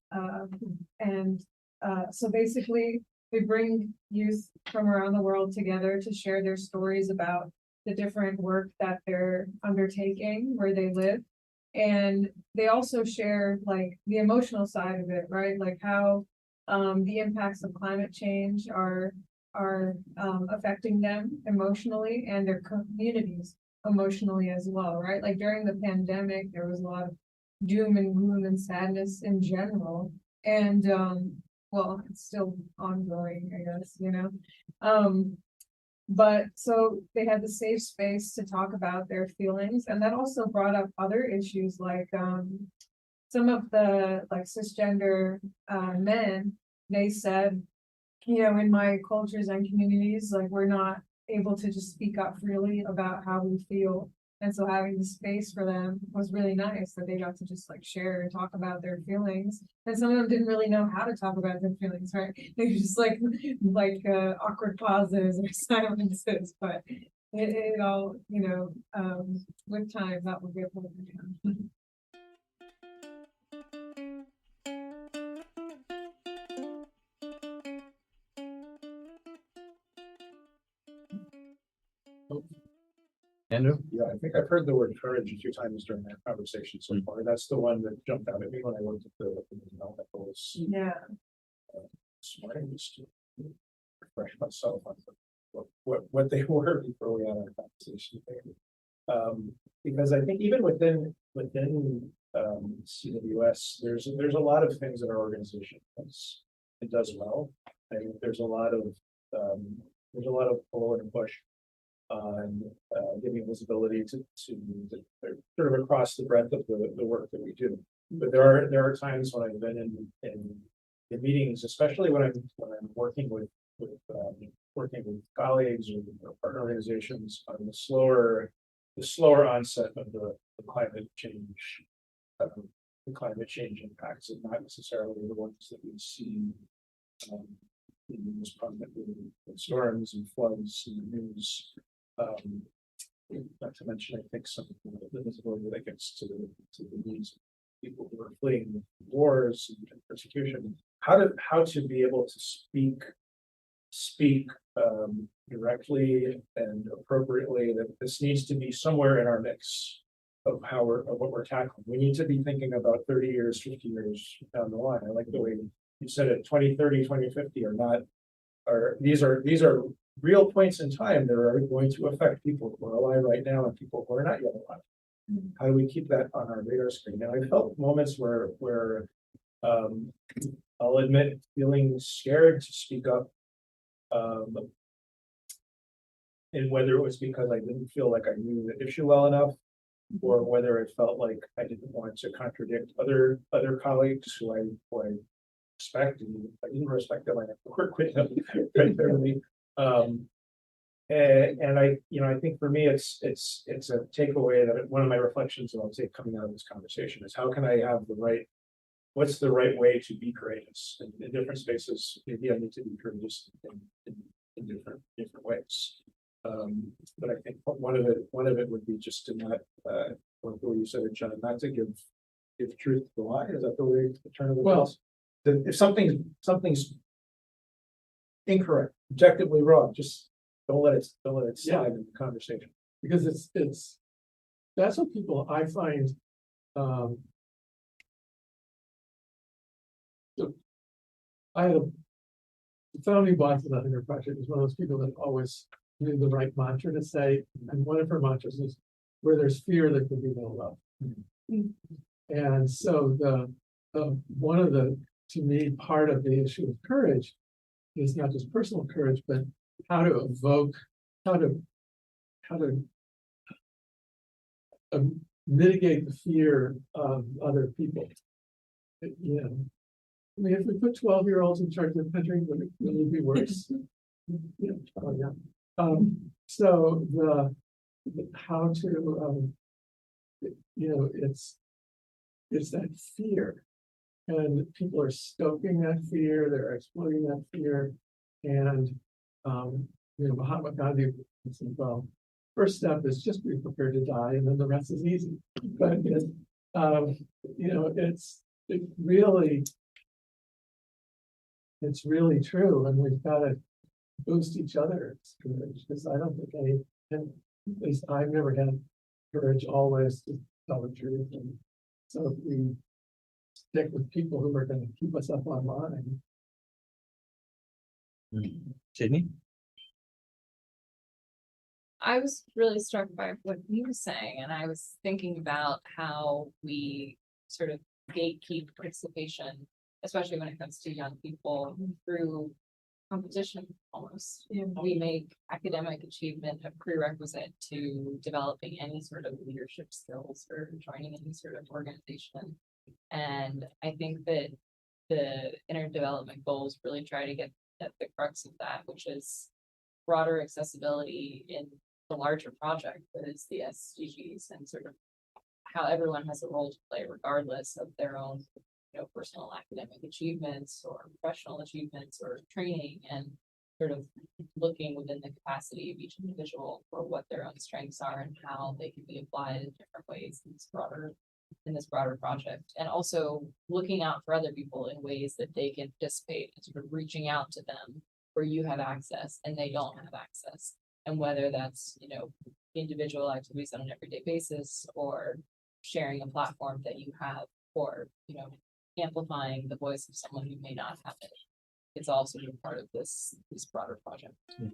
Speaker 6: So basically, we bring youth from around the world together to share their stories about the different work that they're undertaking where they live. And they also share like the emotional side of it, right? Like how the impacts of climate change are affecting them emotionally, and their communities emotionally as well, right? Like during the pandemic, there was a lot of doom and gloom and sadness in general. And well, it's still ongoing, I guess, But so they had the safe space to talk about their feelings. And that also brought up other issues like some of the like cisgender men, they said, in my cultures and communities, like we're not able to just speak up freely about how we feel. And so having the space for them was really nice, that they got to just like share and talk about their feelings. And some of them didn't really know how to talk about their feelings, right? They were just like awkward pauses or silences, but it all, with time that will get over down.
Speaker 3: Andrew?
Speaker 8: Yeah, I think I've heard the word courage a few times during that conversation so far. That's the one that jumped out at me when I looked at the development goals.
Speaker 6: Yeah.
Speaker 8: This morning, just to refresh myself on what they were before we had our conversation there. Because I think even within CWS, there's a lot of things that our organization does well. I think there's a lot of pull and push on giving visibility to sort of across the breadth of the work that we do. But there are times when I've been in meetings, especially when I'm working with colleagues or partner organizations on the slower onset of the climate change, impacts, and not necessarily the ones that we see in most prominently with storms and floods in the news. Not to mention, I think some of the visibility that gets to the needs of people who are fleeing wars and persecution. How to be able to speak directly and appropriately, that this needs to be somewhere in our mix of what we're tackling. We need to be thinking about 30 years, 50 years down the line. I like the way you said it. 2030, 2050 these are real points in time that are going to affect people who are alive right now and people who are not yet alive. How do we keep that on our radar screen? And I felt moments where I'll admit feeling scared to speak up, and whether it was because I didn't feel like I knew the issue well enough, or whether it felt like I didn't want to contradict other colleagues who I respect, and I didn't respect them, I have to work with them very thoroughly. And I think for me, it's a takeaway that one of my reflections that I'll take coming out of this conversation is how can I have what's the right way to be courageous in different spaces? Maybe I need to be courageous in different ways. But I think one of it would be just to not, like the way you said it, John, not to give truth to the lie. Is that the way to turn it? Well, if something's incorrect, objectively wrong, just don't let it slide in the conversation.
Speaker 5: Because that's what people I find. I had a founding boss of the Hunger Project was one of those people that always knew the right mantra to say, and one of her mantras is, "Where there's fear, there can be no love." And so one of the, to me, part of the issue of courage is not just personal courage, but how to evoke how to mitigate the fear of other people. You know, I mean, if we put 12-year-olds in charge of the country, would it be worse? Yeah, oh, yeah. So how to, you know, it's that fear, and people are stoking that fear, they're exploiting that fear, and you know, Mahatma Gandhi said, well, first step is just be prepared to die, and then the rest is easy. But you know, it's really true, and we've got to boost each other's courage, because I don't think at least I've never had courage always to tell the truth. And so if we stick with people who are going to keep us up online.
Speaker 1: Sydney?
Speaker 4: I was really struck by what you were saying, and I was thinking about how we sort of gatekeep participation, especially when it comes to young people, through competition almost. We make academic achievement a prerequisite to developing any sort of leadership skills or joining any sort of organization. And I think that the Inner Development Goals really try to get at the crux of that, which is broader accessibility in the larger project that is the SDGs, and sort of how everyone has a role to play regardless of their own, you know, personal academic achievements or professional achievements or training, and sort of looking within the capacity of each individual for what their own strengths are and how they can be applied in different ways in this broader project. And also looking out for other people in ways that they can participate, and sort of reaching out to them where you have access and they don't have access. And whether that's, you know, individual activities on an everyday basis, or sharing a platform that you have, or, you know, amplifying the voice of someone who may not have it. It's all sort of part of this broader project.
Speaker 6: Can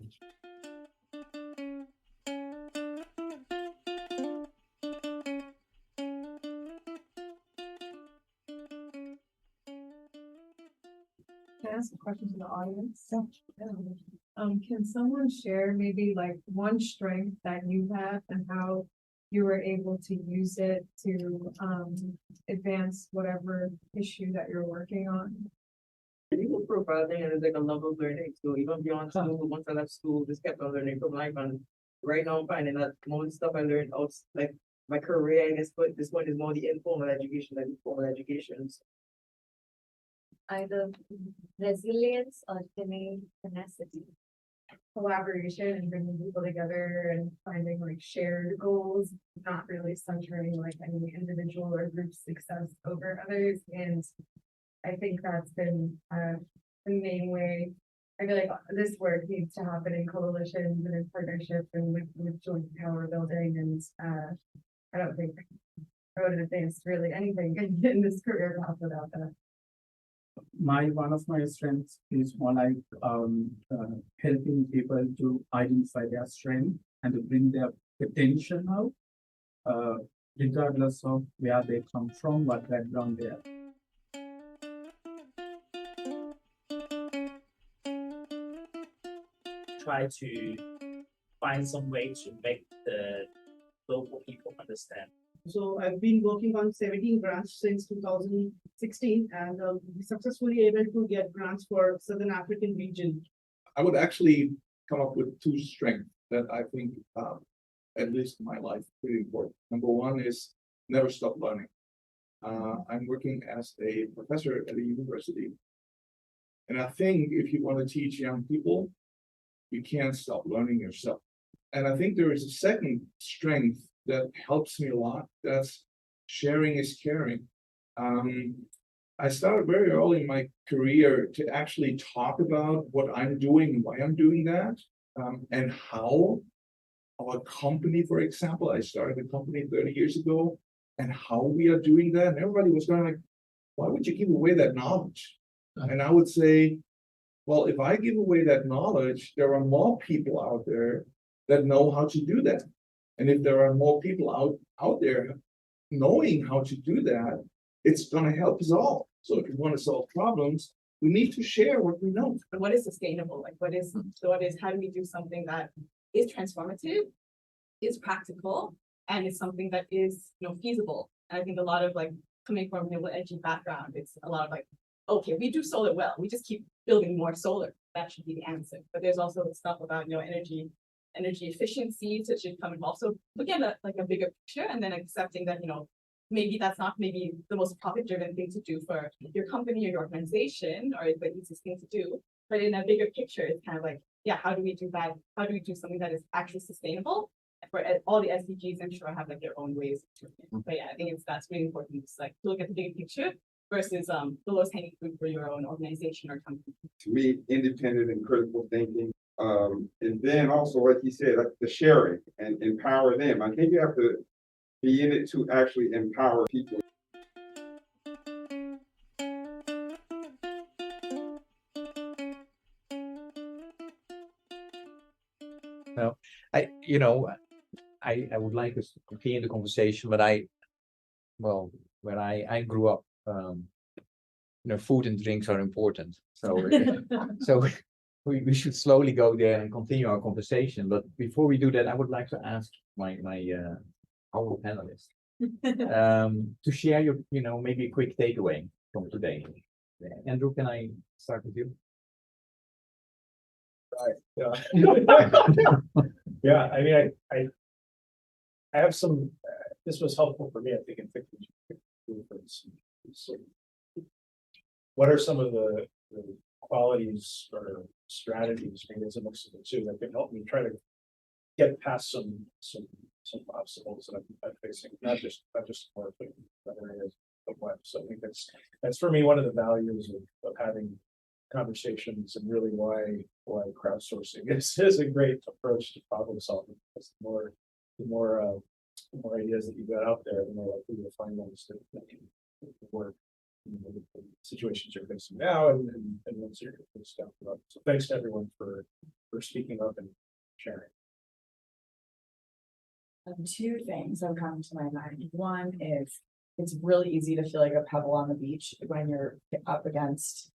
Speaker 6: I ask a question to the audience? Can someone share maybe like one strength that you have and how you were able to use it to advance whatever issue that you're working on?
Speaker 9: People profiling and it's like a love of learning. So even beyond school, once I left school, just kept on learning from life. And right now I'm finding that most stuff I learned out, like my career in this one is more the informal education than the formal education.
Speaker 10: Either resilience or tenacity.
Speaker 6: Collaboration and bringing people together and finding like shared goals, not really centering like any individual or group success over others. And I think that's been the main way. I feel like this work needs to happen in coalitions and in partnership and with joint power building. And I don't think I would have advanced really anything in this career path without that.
Speaker 11: One of my strengths is more like helping people to identify their strength and to bring their potential out, regardless of where they come from, what background they are.
Speaker 12: Try to find some way to make the local people understand.
Speaker 9: So I've been working on 17 grants since 2016 and successfully able to get grants for Southern African region.
Speaker 13: I would actually come up with two strengths that I think, at least in my life, pretty important. Number one is never stop learning. I'm working as a professor at a university. And I think if you want to teach young people, you can't stop learning yourself. And I think there is a second strength that helps me a lot. That's sharing is caring. I started very early in my career to actually talk about what I'm doing and why I'm doing that, and how our company, for example, I started a company 30 years ago, and how we are doing that. And everybody was going like, why would you give away that knowledge? And I would say, well, if I give away that knowledge, there are more people out there that know how to do that. And if there are more people out there knowing how to do that, it's going to help us all. So if we want to solve problems, we need to share what we know.
Speaker 9: But what is sustainable? Like what is, how do we do something that
Speaker 14: is transformative, is practical, and it's something that is, feasible. And I think a lot of like coming from renewable energy background, it's a lot of like, okay, we do solar well, we just keep building more solar. That should be the answer. But there's also stuff about, energy efficiency, so it should come involved. So looking at like a bigger picture and then accepting that, maybe that's not maybe the most profit-driven thing to do for your company or your organization, or the easiest thing to do. But in a bigger picture, it's kind of like, yeah, how do we do that? How do we do something that is actually sustainable? For all the SDGs, I'm sure have like their own ways of doing it. But yeah, I think that's really important. It's like to look at the bigger picture versus the lowest hanging fruit for your own organization or company.
Speaker 15: To me, independent and critical thinking. And then also, like you said, like the sharing and empower them. I think you have to be in it to actually empower people.
Speaker 3: Well, I would like to continue the conversation, but when I grew up, food and drinks are important. So, so we should slowly go there and continue our conversation. But before we do that, I would like to ask our panelists to share your, maybe a quick takeaway from today. Andrew, can I start with you?
Speaker 8: Right. Yeah. I mean, I have some. This was helpful for me, I think, in thinking. What are some of the qualities or strategies, maybe it's a mix of the two, that can help me try to get past some obstacles that I'm facing, not just more, but other areas of life. So I think that's for me one of the values of having conversations, and really why crowdsourcing is a great approach to problem solving. Because the more ideas that you got out there, the more likely you'll find ones that work. The situations you're facing now, and ones you're stuff about. So thanks to everyone for speaking up and sharing.
Speaker 7: Two things have come to my mind. One is it's really easy to feel like a pebble on the beach when you're up against,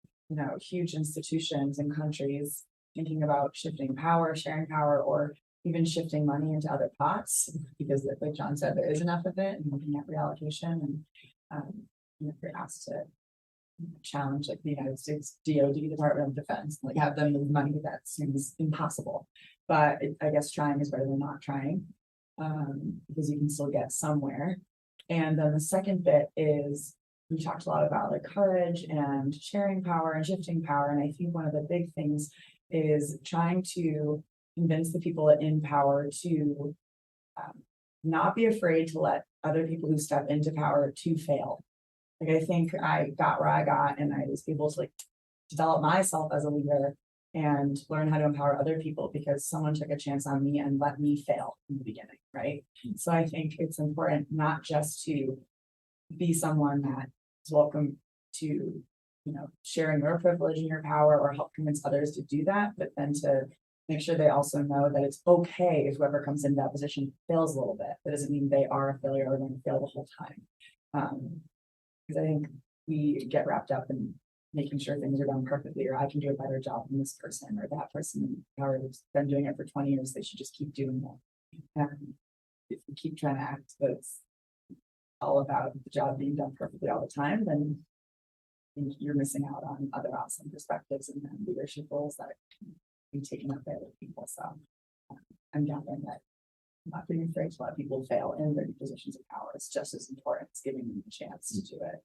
Speaker 7: huge institutions and countries thinking about shifting power, sharing power, or even shifting money into other pots, because like John said, there is enough of it, and looking at reallocation, and if you're asked to challenge like the United States DoD, Department of Defense, like have them move money, that seems impossible. But I guess trying is better than not trying, because you can still get somewhere. And then the second bit is, we talked a lot about like courage and sharing power and shifting power. And I think one of the big things is trying to convince the people in power to not be afraid to let other people who step into power to fail. Like, I think I got where I got, and I was able to like develop myself as a leader and learn how to empower other people because someone took a chance on me and let me fail in the beginning, right? So I think it's important not just to be someone that is welcome to, sharing your privilege and your power or help convince others to do that, but then to make sure they also know that it's okay if whoever comes into that position fails a little bit. That doesn't mean they are a failure or going to fail the whole time. Because I think we get wrapped up in making sure things are done perfectly, or I can do a better job than this person, or that person in power has been doing it for 20 years, they should just keep doing that. And if we keep trying to act that it's all about the job being done perfectly all the time, then I think you're missing out on other awesome perspectives and then leadership roles that can be taken up by other people. So I'm gathering that not being afraid to let people fail in their positions of power is just as important as giving them a chance to do it.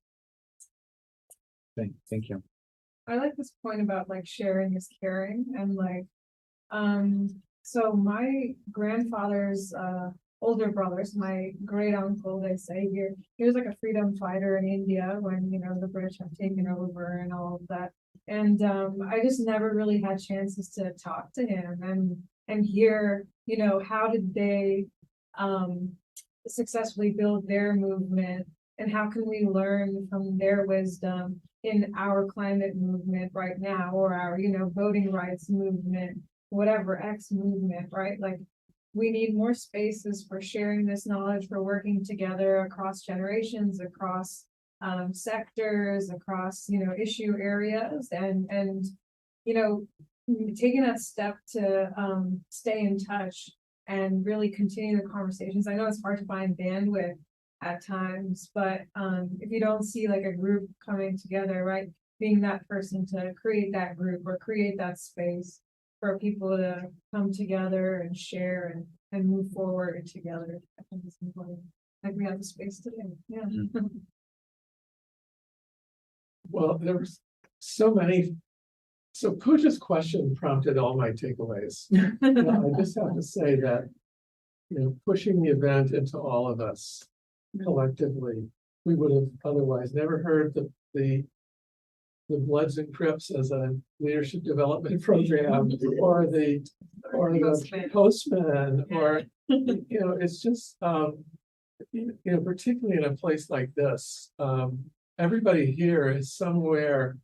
Speaker 3: Thank you.
Speaker 6: I like this point about like sharing is caring, and like, so my grandfather's older brothers, my great uncle, they say here, he was like a freedom fighter in India when, the British have taken over and all of that. And I just never really had chances to talk to him and hear, how did they successfully build their movement, and how can we learn from their wisdom in our climate movement right now, or our, voting rights movement, whatever X movement, right? Like, we need more spaces for sharing this knowledge, for working together across generations, across sectors, across, issue areas, and taking that step to stay in touch and really continue the conversations. I know it's hard to find bandwidth at times, but if you don't see like a group coming together, right, being that person to create that group or create that space for people to come together and share and move forward together, I think it's important. Like we have the space today. Yeah.
Speaker 5: Well, there was so many. So Pooja's question prompted all my takeaways. I just have to say that, pushing the event into all of us collectively, we would have otherwise never heard the Bloods and Crips as a leadership development program, or the Postman, or it's just particularly in a place like this, everybody here is somewhere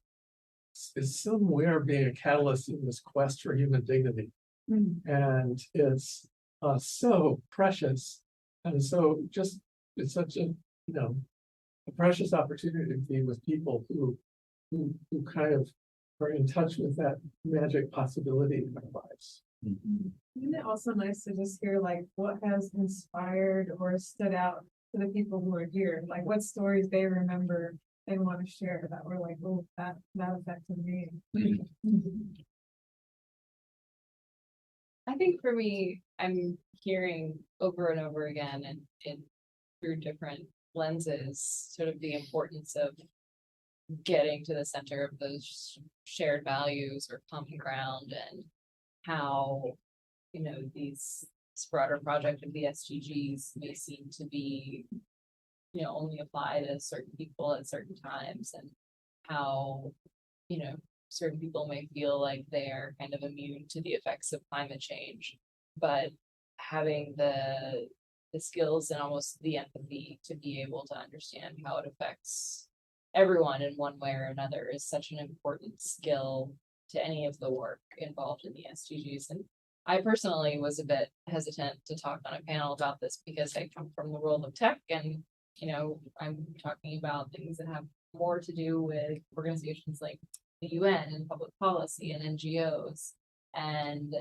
Speaker 5: being a catalyst in this quest for human dignity. And it's so precious. And so it's such a precious opportunity to be with people who kind of are in touch with that magic possibility in their lives.
Speaker 6: Isn't it also nice to just hear like what has inspired or stood out to the people who are here? Like what stories they remember and want to share that were like, oh, that affected me.
Speaker 4: I think for me, I'm hearing over and over again and through different lenses, sort of the importance of getting to the center of those shared values or common ground, and how, this broader project of the SDGs may seem to be, only apply to certain people at certain times, and how, certain people may feel like they're kind of immune to the effects of climate change, but having the skills and almost the empathy to be able to understand how it affects everyone in one way or another is such an important skill to any of the work involved in the SDGs. And I personally was a bit hesitant to talk on a panel about this because I come from the world of tech, and I'm talking about things that have more to do with organizations like the UN and public policy and NGOs. And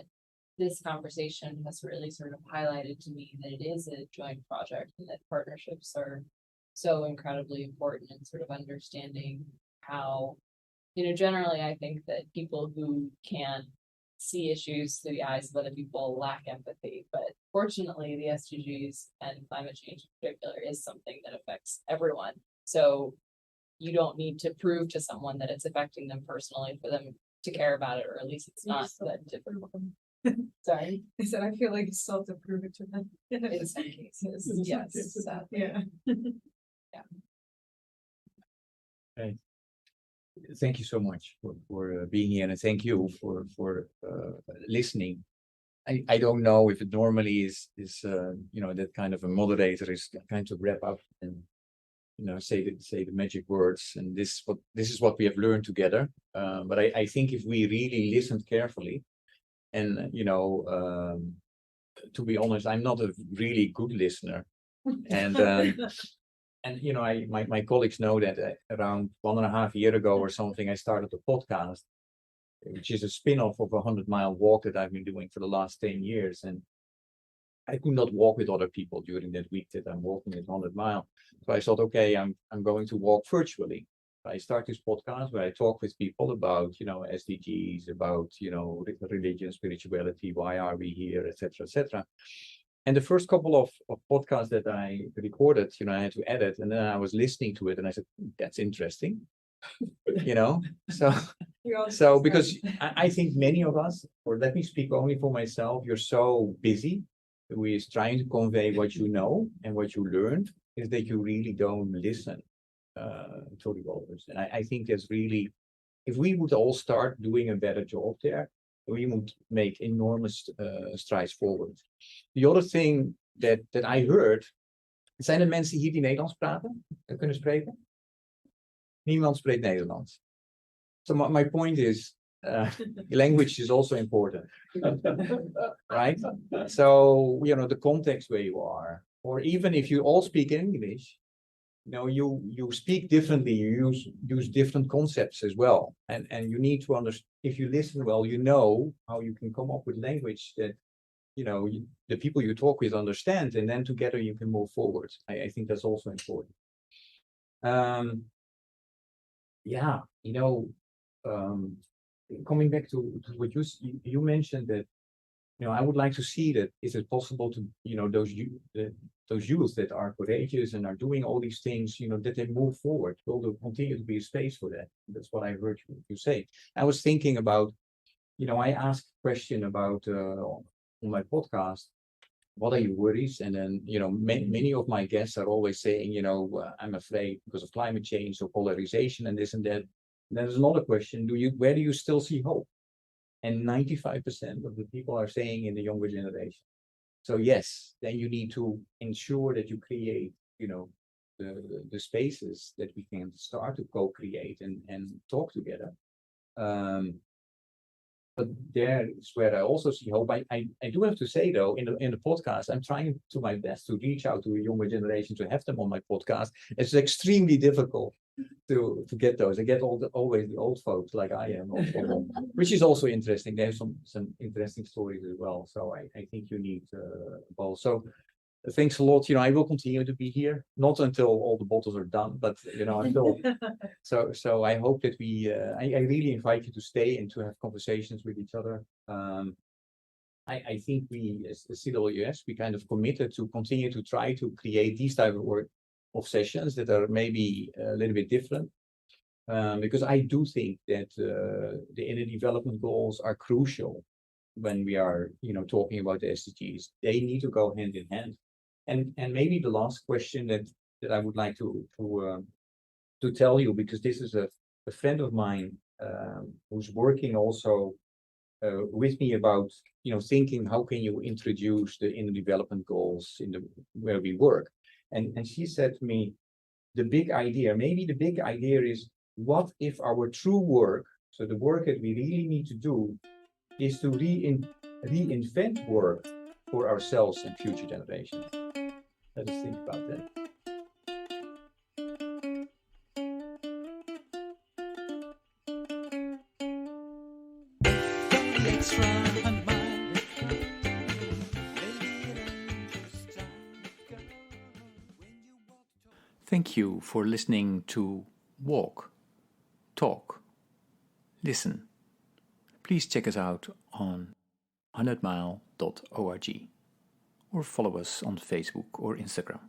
Speaker 4: this conversation has really sort of highlighted to me that it is a joint project and that partnerships are so incredibly important in sort of understanding how, generally I think that people who can't see issues through the eyes of other people lack empathy, but fortunately the SDGs and climate change in particular is something that affects everyone. So you don't need to prove to someone that it's affecting them personally for them to care about it, or at least it's not that difficult. Sorry.
Speaker 6: I said I feel like it's still to prove it to them.
Speaker 4: In some cases, yes.
Speaker 6: Yeah.
Speaker 3: Okay. Thank you so much for being here, and thank you for listening. I don't know if it normally is that kind of a moderator is kind of wrap up and say the magic words, and this is what we have learned together. But I think if we really listened carefully, and to be honest, I'm not a really good listener, and my colleagues know that around 1.5 years ago or something, I started a podcast, which is a spin-off of a 100-mile walk that I've been doing for the last 10 years. And I could not walk with other people during that week that I'm walking at 100 mile. So I thought, okay, I'm going to walk virtually. I start this podcast where I talk with people about, SDGs, about, religion, spirituality, why are we here, etc., etc. And the first couple of podcasts that I recorded, I had to edit, and then I was listening to it and I said, that's interesting. So because I think many of us, or let me speak only for myself, you're so busy with trying to convey what you know and what you learned, is that you really don't listen to the others. And I think that's really, if we would all start doing a better job there, we would make enormous strides forward. The other thing that I heard, zijn er mensen hier die Nederlands kunnen spreken? Niemand spreekt Nederlands. So my point is, language is also important, right? So, the context where you are, or even if you all speak English, you speak differently, you use different concepts as well. And you need to understand, if you listen well, you know how you can come up with language that, the people you talk with understand, and then together you can move forward. I think that's also important. Yeah, coming back to what you mentioned, that I would like to see that, is it possible to those youth that are courageous and are doing all these things, that they move forward. Will there continue to be a space for that? That's what I heard you say. I was thinking about, I asked a question about on my podcast, what are your worries? And then, many of my guests are always saying, I'm afraid because of climate change or polarization and this and that. And there's another question, where do you still see hope? And 95% of the people are saying in the younger generation. So yes, then you need to ensure that you create, the spaces that we can start to co-create and talk together. But there is where I also see hope. I do have to say though, in the podcast, I'm trying to my best to reach out to a younger generation, to have them on my podcast. It's extremely difficult to get those. I get always the old folks like I am, which is also interesting. They have some interesting stories as well. So I think you need both. So thanks a lot. I will continue to be here, not until all the bottles are done, but until. So I hope that I really invite you to stay and to have conversations with each other. I think we, as the CWS, we kind of committed to continue to try to create these type of sessions that are maybe a little bit different. Because I do think that the Inner Development Goals are crucial when we are, talking about the SDGs. They need to go hand in hand. And maybe the last question that I would like to tell you, because this is a friend of mine who's working also with me about, thinking how can you introduce the Inner Development Goals where we work. And she said to me, the big idea is, what if our true work, so the work that we really need to do, is to reinvent work for ourselves and future generations. Let us think about that.
Speaker 2: Thank you for listening to Walk, Talk, Listen. Please check us out on 100mile.org or follow us on Facebook or Instagram.